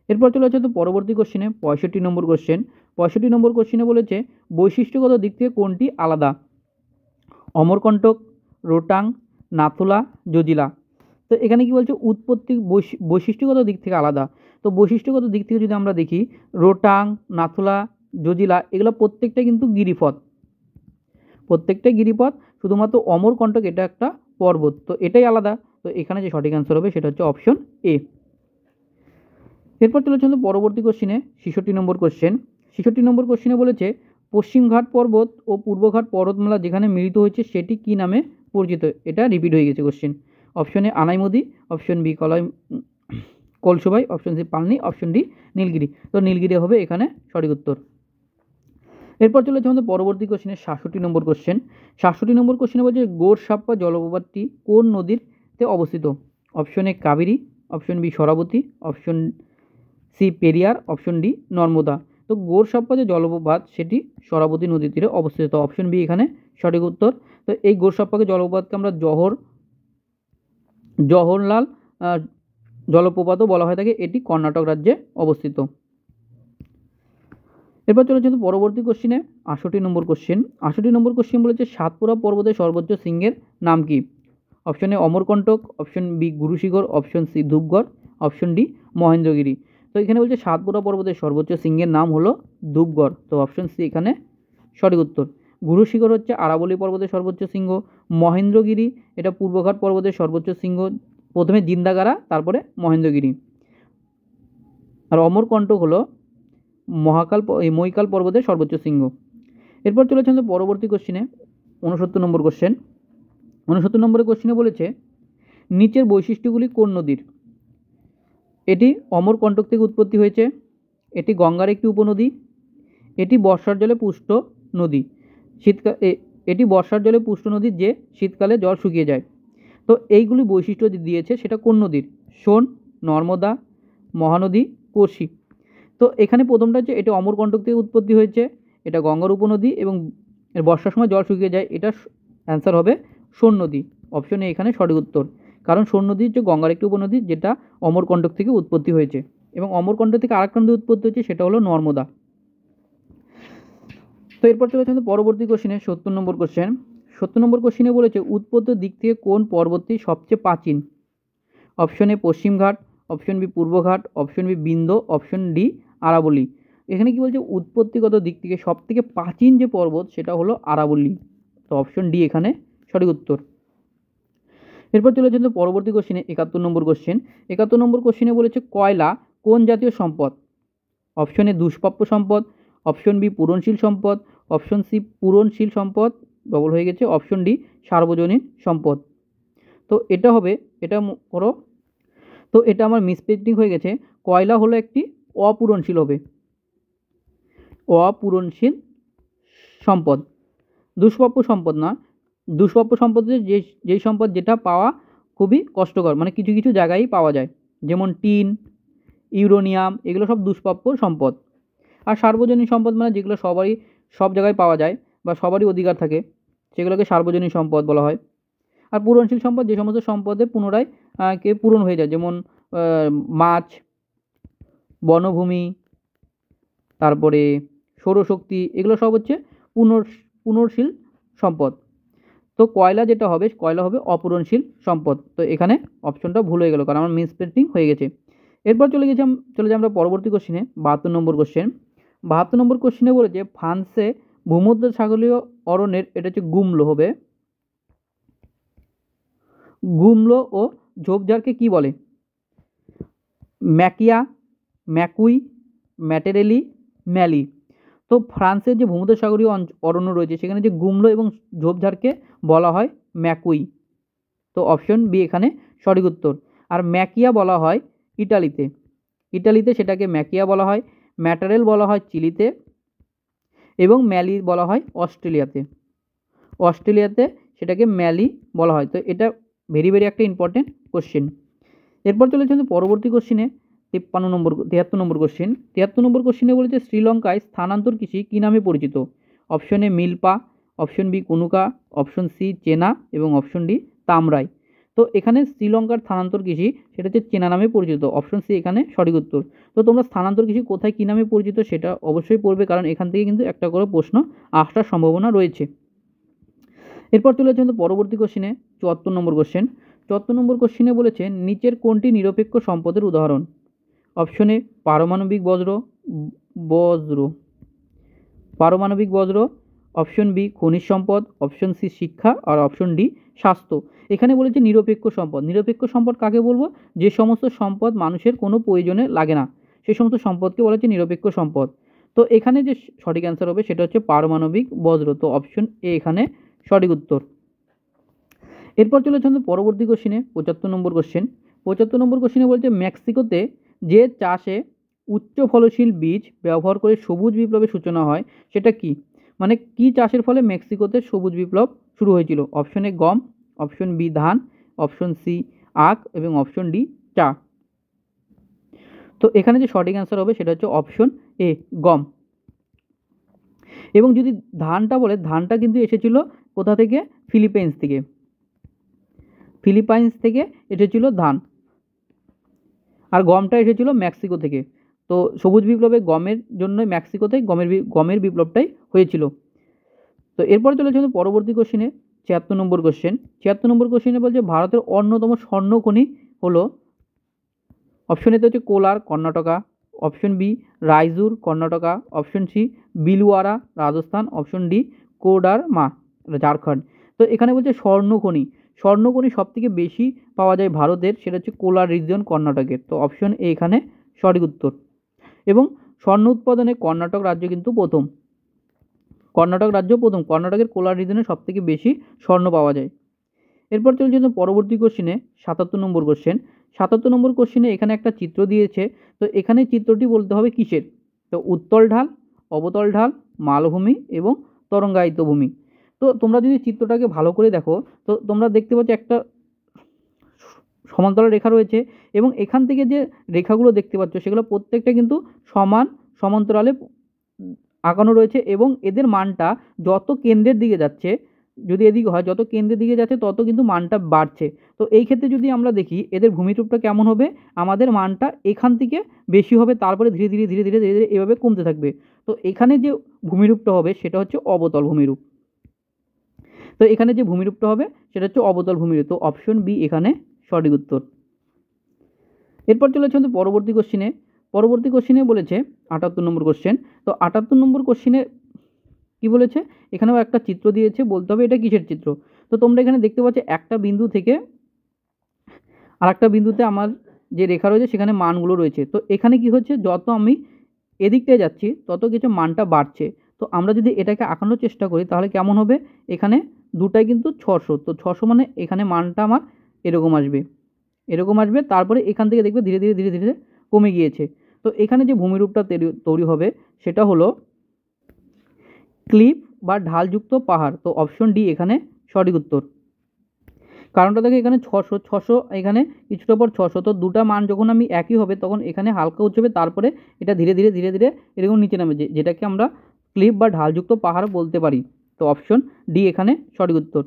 এরপর চলে যাচ্ছে তো পরবর্তী কোশ্চেনে 65 নম্বর কোশ্চেন। 65 নম্বর কোশ্চেনে বলেছে বৈশিষ্ট্যগত দিক থেকে কোনটি আলাদা? অমরকণ্টক, রোটাং, নাথুলা, জজিলা। তো এখানে কি বলছে উৎপত্তি বৈশিষ্ট্যগত দিক থেকে আলাদা। তো বৈশিষ্ট্যগত দিক থেকে যদি আমরা দেখি রোটাং, নাথুলা, জজিলা এগুলো প্রত্যেকটাই কিন্তু গিরিপথ, প্রত্যেকটাই গিরিপথ, শুধুমাত্র অমরকণ্টক এটা একটা পর্বত, তো এটাই আলাদা। তো এখানে যে সঠিক অ্যান্সার হবে সেটা হচ্ছে অপশন এ। এরপর চলে যাচ্ছে পরবর্তী কোশ্চেনে 66 নম্বর কোশ্চেন। 66 নম্বর কোশ্চেনে বলেছে পশ্চিম ঘাট পর্বত ও পূর্ব ঘাট পর্বতমালা যেখানে মিলিত হয়েছে সেটি কি নামে পরিচিত? এটা রিপিট হয়ে গেছে question. Option A Anaimudi, option B Kalsubai, option C Palani, option D Nilgiri. তো নীলগিরি হবে এখানে সঠিক উত্তর। এরপর চলে যাচ্ছে আমাদের পরবর্তী কোশ্চেনে 67 নম্বর কোশ্চেন। 67 নম্বর কোশ্চেনে বলছে গোরসাপ্পা জলপ্রপাতটি কোন নদীতে অবস্থিত? Option A Kaveri, option B Sharavathi, option C Periyar, option D Narmada. তো গোরসাপ্পা যে জলপ্রপাত সেটি সরাবতী নদীর তীরে অবস্থিত। তো অপশন বি এখানে সঠিক উত্তর। তো এই গোরসাপ্পাকে জলপ্রপাতকে আমরা জওহরলাল জলপ্রপাতও বলা হয়ে থাকে, এটি কর্ণাটক রাজ্যে অবস্থিত। এরপর চলে যাচ্ছে পরবর্তী কোশ্চেনে 68 নম্বর কোশ্চেন। 68 নম্বর কোশ্চেন বলেছে সাতপুরা পর্বতের সর্বোচ্চ শৃঙ্গের নাম কি? Option A Amarkantak, option B Gurushikhar, option C Dhupgarh, option D Mahendragiri. তো এখানে বলছে সাতপুরা পর্বতের সর্বোচ্চ শৃঙ্গের নাম হলো ধূপগড়। তো অপশন সি এখানে সঠিক উত্তর। গুরুশিখর হচ্ছে আরাবলী পর্বতের সর্বোচ্চ শৃঙ্গ, মহেন্দ্রগিরি এটা পূর্বঘাট পর্বতের সর্বোচ্চ শৃঙ্গ, প্রথমে জিন্দাগারা তারপরে মহেন্দ্রগিরি, আর অমরকণ্টক হলো মহিকাল পর্বতের সর্বোচ্চ শৃঙ্গ। এরপর চলেছে আমাদের পরবর্তী কোশ্চেনে 69 নম্বর কোশ্চেন। 69 নম্বরের কোশ্চেনে বলেছে নিচের বৈশিষ্ট্যগুলি কোন নদীর? এটি অমরকণ্টক থেকে উৎপত্তি হয়েছে, এটি গঙ্গার একটি উপনদী, এটি বর্ষার জলে পুষ্ট নদী, এটি বর্ষার জলে পুষ্ট নদী যে শীতকালে জল শুকিয়ে যায়। তো এইগুলি বৈশিষ্ট্য দিয়েছে সেটা কোন নদীর? সোন, নর্মদা, মহানদী, কোশি। তো এখানে প্রথমটা হচ্ছে এটা অমরকণ্টক থেকে উৎপত্তি হয়েছে, এটা গঙ্গার উপনদী এবং বর্ষার সময় জল শুকিয়ে যায়, এটা অ্যান্সার হবে সোন নদী। অপশন এ এখানে সঠিক উত্তর, কারণ সোন নদী হচ্ছে গঙ্গার একটি উপনদী যেটা অমরকণ্টক থেকে উৎপত্তি হয়েছে, এবং অমরকণ্টক থেকে আরেকটা নদী উৎপত্তি হয়েছে সেটা হলো নর্মদা। তো এরপর চলে যাচ্ছে পরবর্তী কোশ্চেনে 70 নম্বর কোশ্চেন। 70 নম্বর কোশ্চেনে বলেছে উৎপত্তির দিক থেকে কোন পর্বতটি সবচেয়ে প্রাচীন? অপশন এ পশ্চিম ঘাট, অপশন বি পূর্ব ঘাট, option B Vindhya, option D আরাবল্লী। এখানে কি বলছে উৎপত্তিগত দিক থেকে সবথেকে প্রাচীন যে পর্বত সেটা হলো আরাবল্লী। তো অপশন ডি এখানে সঠিক উত্তর। এরপর চলে যাচ্ছে পরবর্তী কোশ্চেনে 71 নম্বর কোশ্চেন। 71 নম্বর কোশ্চেনে বলেছে কয়লা কোন জাতীয় সম্পদ? অপশন এ দুষ্প্রাপ্য সম্পদ, অপশন বি পূরণশীল সম্পদ, অপশন সি পূরণশীল সম্পদ, ডবল হয়ে গেছে, অপশন ডি সার্বজনীন সম্পদ। তো এটা হবে, এটা করো, তো এটা আমার মিসপ্রিন্টিং হয়ে গেছে। কয়লা হলো একটি অপূরণশীল হবে, অপূরণশীল সম্পদ, দুষ্প্রাপ্য সম্পদ না। দুষ্প্রাপ্য সম্পদ যেই সম্পদ যেটা পাওয়া খুবই কষ্টকর, মানে কিছু কিছু জায়গায় পাওয়া যায়, যেমন টিন, ইউরেনিয়াম, এগুলো সব দুষ্প্রাপ্য সম্পদ। আর সার্বজনীন সম্পদ মানে যেগুলো সবারই সব জায়গায় পাওয়া যায় বা সবারই অধিকার থাকে, সেগুলোকে সার্বজনীন সম্পদ বলা হয়। আর পূরণশীল সম্পদ যে সমস্ত সম্পদে পুনরায় কে পূরণ হয়ে যায়, যেমন মাছ, বনভূমি, তারপরে সৌরশক্তি, এগুলো সব হচ্ছে পুনর্শীল সম্পদ। তো কয়লা যেটা হবে, কয়লা হবে অপূরণশীল সম্পদ। তো এখানে অপশনটা ভুল হয়ে গেল, কারণ আমার মিসপ্রিন্টিং হয়ে গেছে। এরপর চলে যাই আমরা পরবর্তী কোশ্চেনে 72 নম্বর কোশ্চেন। 72 নম্বর কোশ্চেনে বলেছে ফ্রান্সে ভূমধ্যসাগরীয় অরণ্যের, এটা হচ্ছে গুমলো হবে, গুমলো ও ঝোপঝাড়কে কি বলে? ম্যাকিয়া, ম্যাকুই, ম্যাটেরেলি, ম্যালি। তো ফ্রান্সের যে ভূমধ্যসাগরীয় অরণ্য রয়েছে সেখানে যে গুমলো এবং ঝোপঝাড়কে বলা হয় ম্যাকুই। তো অপশন বি এখানে সঠিক উত্তর। আর ম্যাকিয়া বলা হয় ইটালিতে, ইটালিতে সেটাকে ম্যাকিয়া বলা হয়, ম্যাটারেল বলা হয় চিলিতে, এবং ম্যালি বলা হয় অস্ট্রেলিয়াতে, অস্ট্রেলিয়াতে সেটাকে ম্যালি বলা হয়। তো এটা ভেরি ভেরি একটা ইম্পর্টেন্ট কোশ্চেন। এরপর চলে যাচ্ছে পরবর্তী কোশ্চেনে 73 নম্বর কোশ্চেন। 73 নম্বর কোশ্চেনে বলেছে শ্রীলঙ্কায় স্থানান্তর কৃষি কী নামে পরিচিত? Option A milpa, option B conuco, option C chena এবং অপশন ডি তামরাই। তো এখানে শ্রীলঙ্কার স্থানান্তর কৃষি সেটা হচ্ছে চেনা নামে পরিচিত, অপশন সি এখানে সঠিক উত্তর। তো তোমরা স্থানান্তর কৃষি কোথায় কী নামে পরিচিত সেটা অবশ্যই পড়বে, কারণ এখান থেকে কিন্তু একটা করে প্রশ্ন আসার সম্ভাবনা রয়েছে। এরপর চলে যাচ্ছে পরবর্তী কোশ্চেনে 74 নম্বর কোশ্চেন। 74 নম্বর কোশ্চেনে বলেছে নিচের কোনটি নিরপেক্ষ সম্পদের উদাহরণ? অপশন এ পারমাণবিক বজ্র, পারমাণবিক বজ্র, অপশন বি খনিজ সম্পদ, অপশন সি শিক্ষা, আর অপশন ডি স্বাস্থ্য। এখানে বলেছে নিরপেক্ষ সম্পদ। নিরপেক্ষ সম্পদ কাকে বলবো? যে সমস্ত সম্পদ মানুষের কোনো প্রয়োজনে লাগে না, সেই সমস্ত সম্পদকে বলা হচ্ছে নিরপেক্ষ সম্পদ। তো এখানে যে সঠিক অ্যান্সার হবে সেটা হচ্ছে পারমাণবিক বজ্র। তো অপশন এ এখানে সঠিক উত্তর। এরপর চলে যাচ্ছে পরবর্তী কোশ্চেনে 75 নম্বর কোশ্চেন। 75 নম্বর কোশ্চেনে বলছে মেক্সিকোতে যে চাষে উচ্চ ফলনশীল বীজ ব্যবহার করে সবুজ বিপ্লবের সূচনা হয় সেটা কি? মানে কি চাষের ফলে মেক্সিকোতে সবুজ বিপ্লব শুরু হয়েছিল? অপশন এ গম, অপশন বি ধান, অপশন সি আখ এবং অপশন ডি চা। তো এখানে যে সঠিক অ্যান্সার হবে সেটা হচ্ছে অপশন এ গম। এবং যদি ধানটা বলে, ধানটা কিন্তু এসেছিল কোথা থেকে? ফিলিপাইন্স থেকে, ফিলিপাইন্স থেকে এসেছিল ধান। আর গমটা এসেছিল মেক্সিকো থেকে। তো সবুজ বিপ্লবে গমের জন্য মেক্সিকোতে গমের বিপ্লবটাই হয়েছিল। তো এরপর চলে যাচ্ছে পরবর্তী কোশ্চেনে 76 নম্বর কোশ্চেন। 76 নম্বর কোশ্চেনে বলছে ভারতের অন্যতম স্বর্ণখনি হলো, অপশন এতে হচ্ছে Kolar Karnataka, option B Raichur Karnataka, option C Bhilwara Rajasthan, option D Koderma Jharkhand. তো এখানে বলছে স্বর্ণখনি, স্বর্ণখনি সব থেকে বেশি পাওয়া যায় ভারতের, সেটা হচ্ছে কোলার রিজিয়ন কর্ণাটকের। তো অপশন এ এখানে সঠিক উত্তর। এবং স্বর্ণ উৎপাদনে কর্ণাটক রাজ্য কিন্তু প্রথম, কর্ণাটক রাজ্য প্রথম, কর্ণাটকের কোলার রিজনে সব থেকে বেশি স্বর্ণ পাওয়া যায়। এরপর চলছে পরবর্তী কোশ্চেনে 77 নম্বর কোশ্চেন। 77 নম্বর কোশ্চেনে এখানে একটা চিত্র দিয়েছে। তো এখানে চিত্রটি বলতে হবে কিসের? তো উত্তল ঢাল, অবতল ঢাল, মালভূমি এবং তরঙ্গায়িত ভূমি। তো তোমরা যদি চিত্রটাকে ভালো করে দেখো তো তোমরা দেখতে পাচ্ছ একটা সমান্তরাল রেখা রয়েছে, এবং এখান থেকে যে রেখাগুলো দেখতে পাচ্ছ সেগুলো প্রত্যেকটা কিন্তু সমান সমান্তরালে আঁকানো রয়েছে, এবং এদের মানটা যত কেন্দ্রের দিকে যাচ্ছে, যদি এদিকে হয় যত কেন্দ্রের দিকে যাচ্ছে তত কিন্তু মানটা বাড়ছে। তো এই ক্ষেত্রে যদি আমরা দেখি এদের ভূমিরূপটা কেমন হবে, আমাদের মানটা এখান থেকে বেশি হবে, তারপরে ধীরে ধীরে ধীরে ধীরে ধীরে ধীরে এভাবে কমতে থাকবে। তো এখানে যে ভূমিরূপটা হবে সেটা হচ্ছে অবতল ভূমিরূপ। তো এখানে যে ভূমিরূপটা হবে সেটা হচ্ছে অবতল ভূমিরূপ। তো অপশন বি এখানে সঠিক উত্তর। এরপর চলে যাচ্ছে পরবর্তী কোশ্চেনে। পরবর্তী কোশ্চেনে বলেছে 78 নম্বর কোশ্চেন। তো 78 নম্বর কোশ্চেনে কি বলেছে? এখানেও একটা চিত্র দিয়েছে, বলতে হবে এটা কিসের চিত্র। তো তোমরা এখানে দেখতে পাচ্ছ একটা বিন্দু থেকে আর একটা বিন্দুতে আমার যে রেখা রয়েছে সেখানে মানগুলো রয়েছে। তো এখানে কি হচ্ছে, যত আমি এদিকটায় যাচ্ছি তত কিছু মানটা বাড়ছে। তো আমরা যদি এটাকে আঁকানোর চেষ্টা করি তাহলে কেমন হবে, এখানে দুটাই কিন্তু 600, তো 600 মানে এখানে মানটা আমার এরকম আসবে, এরকম আসবে। তারপরে এখান থেকে দেখবে ধীরে ধীরে ধীরে ধীরে কমে গিয়েছে। তো এখানে যে ভূমিরূপটা তৈরি হবে সেটা হলো ক্লিফ বা ঢালযুক্ত পাহাড়। তো অপশন ডি এখানে সঠিক উত্তর। কারণটা দেখো, এখানে 600 এখানে কিছুটা পর 600, তো দুটা মান যখন আমি একই হবে তখন এখানে হালকা উঁচু হবে, তারপরে এটা ধীরে ধীরে ধীরে ধীরে এরকম নিচে নামে, যেটাকে আমরা ক্লিফ বা ঢালযুক্ত পাহাড় বলতে পারি। তো অপশন ডি এখানে সঠিক উত্তর।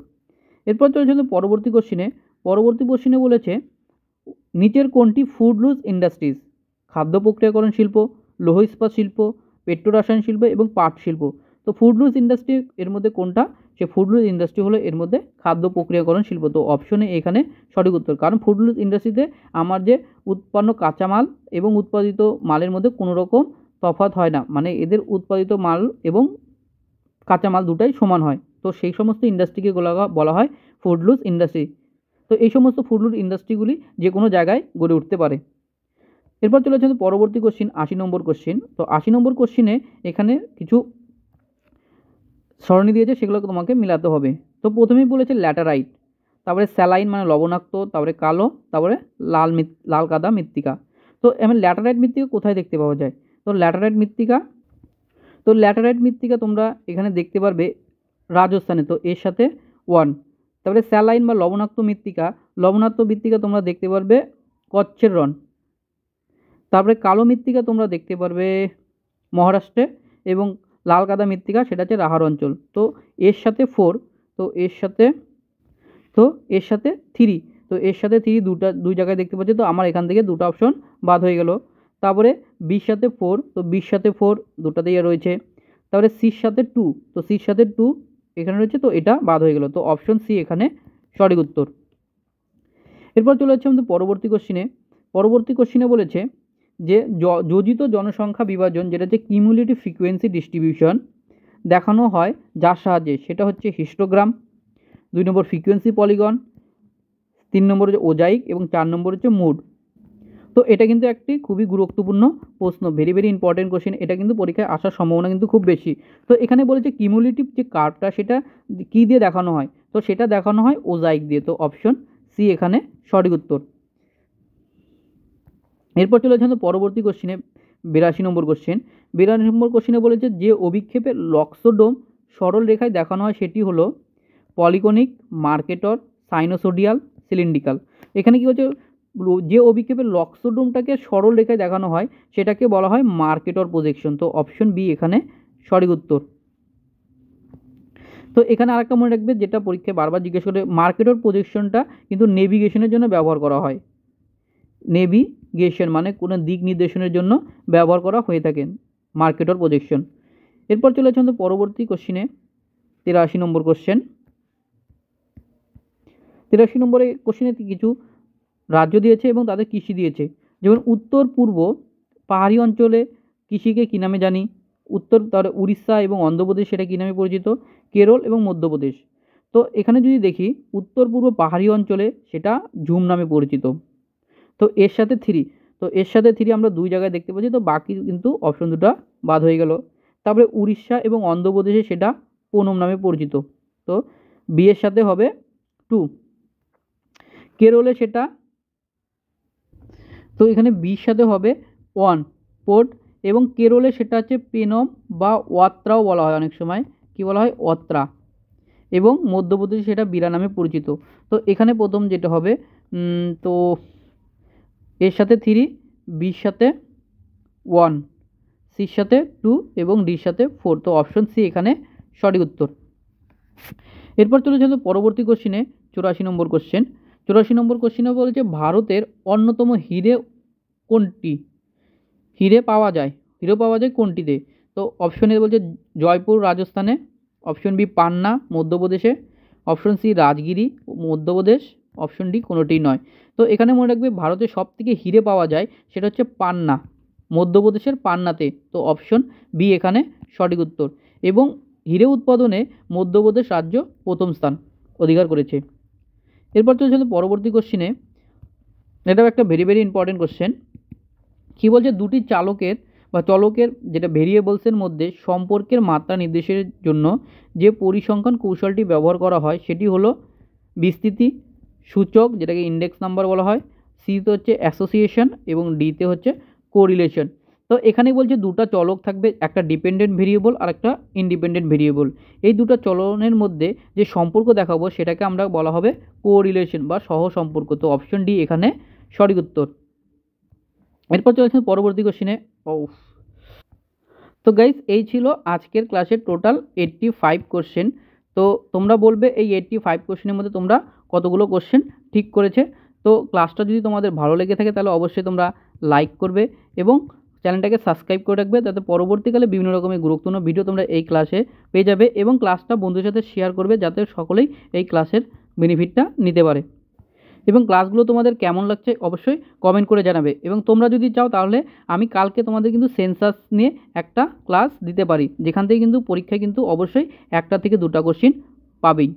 এরপর চলেছে পরবর্তী কোশ্চিনে। পরবর্তী কোশ্চিনে বলেছে নিচের কোনটি ফুডলুজ ইন্ডাস্ট্রিজ? খাদ্য প্রক্রিয়াকরণ শিল্প, লৌহ ইস্পাত শিল্প, পেট্রোরসায়ন শিল্প এবং পাট শিল্প। তো ফুডলুজ ইন্ডাস্ট্রি এর মধ্যে কোনটা? সে ফুডলুজ ইন্ডাস্ট্রি হলো এর মধ্যে খাদ্য প্রক্রিয়াকরণ শিল্প। তো অপশনে এখানে সঠিক উত্তর, কারণ ফুডলুজ ইন্ডাস্ট্রিতে আমার যে উৎপন্ন কাঁচামাল এবং উৎপাদিত মালের মধ্যে কোনো রকম তফাৎ হয় না, মানে এদের উৎপাদিত মাল এবং কাঁচামাল দুটাই সমান হয়। তো সেই সমস্ত ইন্ডাস্ট্রিকে বলা হয় ফুডলুজ ইন্ডাস্ট্রি। তো এই সমস্ত ফুডলুজ ইন্ডাস্ট্রিগুলি যে কোনো জায়গায় গড়ে উঠতে পারে। এরপর চলে যাচ্ছে পরবর্তী কোশ্চিন, 80 নম্বর কোশ্চিন। তো 80 নম্বর কোশ্চিনে এখানে কিছু সরণি দিয়েছে, সেগুলোকে তোমাকে মিলাতে হবে। তো প্রথমেই বলেছে ল্যাটারাইট, তারপরে স্যালাইন মানে লবণাক্ত, তারপরে কালো, তারপরে লাল কাদা মৃত্তিকা। তো এমন ল্যাটারাইট মৃত্তিকা কোথায় দেখতে পাওয়া যায়? তো ল্যাটারাইট মৃত্তিকা তোমরা এখানে দেখতে পারবে রাজস্থানে, তো এর সাথে 1। তারপরে স্যালাইন বা লবণাক্ত মৃত্তিকা তোমরা দেখতে পারবে কচ্ছের রন। তারপরে কালো মৃত্তিকা তোমরা দেখতে পারবে মহারাষ্ট্রে, এবং লাল কাদা মৃত্তিকা সেটা হচ্ছে রাহার অঞ্চল। তো এর সাথে 4, তো এর সাথে 3, তো এর সাথে 3 দুই জায়গায় দেখতে পাচ্ছি, তো আমার এখান থেকে দুটো অপশন বাদ হয়ে গেল। তারপরে বির সাথে 4, তো বির সাথে 4 দুটাতেই রয়েছে। তারপরে সির সাথে 2, তো সির সাথে 2 এখানে রয়েছে, তো এটা বাদ হয়ে গেল। তো অপশন সি এখানে সঠিক উত্তর। এরপর চলে যাচ্ছে আমাদের পরবর্তী কোশ্চিনে বলেছে যে যোজিত জনসংখ্যা বিভাজন, যেটা হচ্ছে কিউমুলেটিভ ফ্রিকোয়েন্সি ডিস্ট্রিবিউশন দেখানো হয় যার সাহায্যে, সেটা হচ্ছে হিস্টোগ্রাম, 2 নম্বর ফ্রিকোয়েন্সি পলিগন, 3 নম্বর হচ্ছে ওজাইক এবং 4 নম্বর হচ্ছে মুড। তো এটা কিন্তু একটি খুবই গুরুত্বপূর্ণ প্রশ্ন, ভেরি ভেরি ইম্পর্টেন্ট কোশ্চেন। এটা কিন্তু পরীক্ষায় আসার সম্ভাবনা কিন্তু খুব বেশি। তো এখানে বলেছে কিউমুলেটিভ যে কার্ভটা সেটা কী দিয়ে দেখানো হয়? তো সেটা দেখানো হয় ওজাইক দিয়ে। তো অপশন সি এখানে সঠিক উত্তর। এরপর চলে যাচ্ছে পরবর্তী কোশ্চিনে, 82 নম্বর কোশ্চেন। 82 নম্বর কোশ্চেনে বলেছে যে অভিক্ষেপের লক্সোডোম সরল রেখায় দেখানো হয় সেটি হলো পলিকনিক, মার্কেটর, সাইনোসোডিয়াল, সিলিন্ড্রিকাল। এখানে কি হচ্ছে, যে অভিক্ষেপের লক্সোডোমটাকে সরল রেখায় দেখানো হয় সেটাকে বলা হয় মার্কেটর প্রজেকশন। তো অপশন বি এখানে সঠিক উত্তর। তো এখানে আরেকটা মনে রাখবে, যেটা পরীক্ষায় বারবার জিজ্ঞেস করে, মার্কেটর প্রজেকশনটা কিন্তু নেভিগেশনের জন্য ব্যবহার করা হয়। নেভিগেশন মানে কোনো দিক নির্দেশনের জন্য ব্যবহার করা হয়ে থাকে মার্কেটর প্রজেকশন। এরপর চলে যাচ্ছে পরবর্তী কোশ্চিনে, 83 নম্বর কোশ্চেন। 83 নম্বরে কোশ্চেনে কিছু রাজ্য দিয়েছে এবং তাদের কৃষি দিয়েছে। যেমন উত্তর পূর্ব পাহাড়ি অঞ্চলে কৃষিকে কী নামে জানি? তার উড়িষ্যা এবং অন্ধ্রপ্রদেশ সেটা কী নামে পরিচিত? কেরল এবং মধ্যপ্রদেশ। তো এখানে যদি দেখি উত্তর পূর্ব পাহাড়ি অঞ্চলে সেটা ঝুম নামে পরিচিত। তো এর সাথে 3 আমরা দুই জায়গায় দেখতে পাচ্ছি, তো বাকি কিন্তু অপশন দুটো বাদ হয়ে গেল। তারপরে উড়িষ্যা এবং অন্ধ্রপ্রদেশে সেটা পোনম নামে পরিচিত। তো বি এর সাথে হবে 2। কেরলে সেটা, তো এখানে বির সাথে হবে 1 পোর্ট, এবং কেরলে সেটা হচ্ছে পেনম বা ওয়াত্রাও বলা হয়, অনেক সময় কি বলা হয়, ওয়াত্রা, এবং মধ্যপ্রদেশে সেটা বিরা নামে পরিচিত। তো এখানে প্রথম যেটা হবে, তো এর সাথে 3, বির সাথে 1, সির সাথে 2 এবং ডির সাথে 4। তো অপশন সি এখানে সঠিক উত্তর। এরপর চলে যাচ্ছে পরবর্তী কোশ্চিনে, 84 নম্বর কোশ্চেন। 84 নম্বর কোশ্চেনে বলেছে ভারতের অন্যতম হিরে কোনটি? হিরে পাওয়া যায় কোনটিতে? তো অপশন এ বলছে জয়পুর রাজস্থানে, অপশন বি পান্না মধ্যপ্রদেশে, option C Rajgiri Madhya Pradesh, option D কোনোটিই নয়। তো এখানে মনে রাখবে ভারতের সব থেকে হিরে পাওয়া যায় সেটা হচ্ছে পান্না, মধ্যপ্রদেশের পান্নাতে। তো অপশন বি এখানে সঠিক উত্তর, এবং হিরে উৎপাদনে মধ্যপ্রদেশ রাজ্য প্রথম স্থান অধিকার করেছে। এরপর চলছে পরবর্তী কোশ্চিনে, এটাও একটা ভেরি ভেরি ইম্পর্টেন্ট কোশ্চেন। কী বলছে, দুটি চালকের বা চলকের যেটা ভেরিয়েবলসের মধ্যে সম্পর্কের মাত্রা নির্দেশের জন্য যে পরিসংখ্যান কৌশলটি ব্যবহার করা হয় সেটি হলো বিস্তৃতি সূচক, যেটাকে ইন্ডেক্স নাম্বার বলা হয়, সিতে হচ্ছে অ্যাসোসিয়েশন এবং ডিতে হচ্ছে কোরিলেশন। তো এখানে বলছে দুটো চলক থাকবে, একটা ডিপেন্ডেন্ট ভেরিয়েবল আর একটা ইন্ডিপেন্ডেন্ট ভেরিয়েবল। এই দুটো চলনের মধ্যে যে সম্পর্ক দেখাবো সেটাকে আমরা বলা হবে কোরিলেশন বা সহসম্পর্ক। তো অপশন ডি এখানে সঠিক উত্তর। এরপর চলেছে পরবর্তী কোশ্চেনে। তো গাইস এই ছিল আজকের ক্লাসের টোটাল 85 কোশ্চেন। তো তোমরা বলবে এই 85 কোশ্চেনের মধ্যে তোমরা কতগুলো কোশ্চেন ঠিক করেছে। তো ক্লাসটা যদি তোমাদের ভালো লেগে থাকে তাহলে অবশ্যই তোমরা লাইক করবে এবং চ্যানেলটাকে সাবস্ক্রাইব করে রাখবে, যাতে পরবর্তীকালে বিভিন্ন রকমের গুরুত্বপূর্ণ ভিডিও তোমরা এই ক্লাসে পেয়ে যাবে, এবং ক্লাসটা বন্ধুদের সাথে শেয়ার করবে যাতে সকলেই এই ক্লাসের বেনিফিটটা নিতে পারে। এবং ক্লাসগুলো তোমাদের কেমন লাগছে অবশ্যই কমেন্ট করে জানাবে। এবং তোমরা যদি চাও তাহলে আমি কালকে তোমাদের কিন্তু সেন্সাস নিয়ে একটা ক্লাস দিতে পারি, যেখান থেকে কিন্তু পরীক্ষায় কিন্তু অবশ্যই একটা থেকে দুটো কোশ্চেন পাবেই।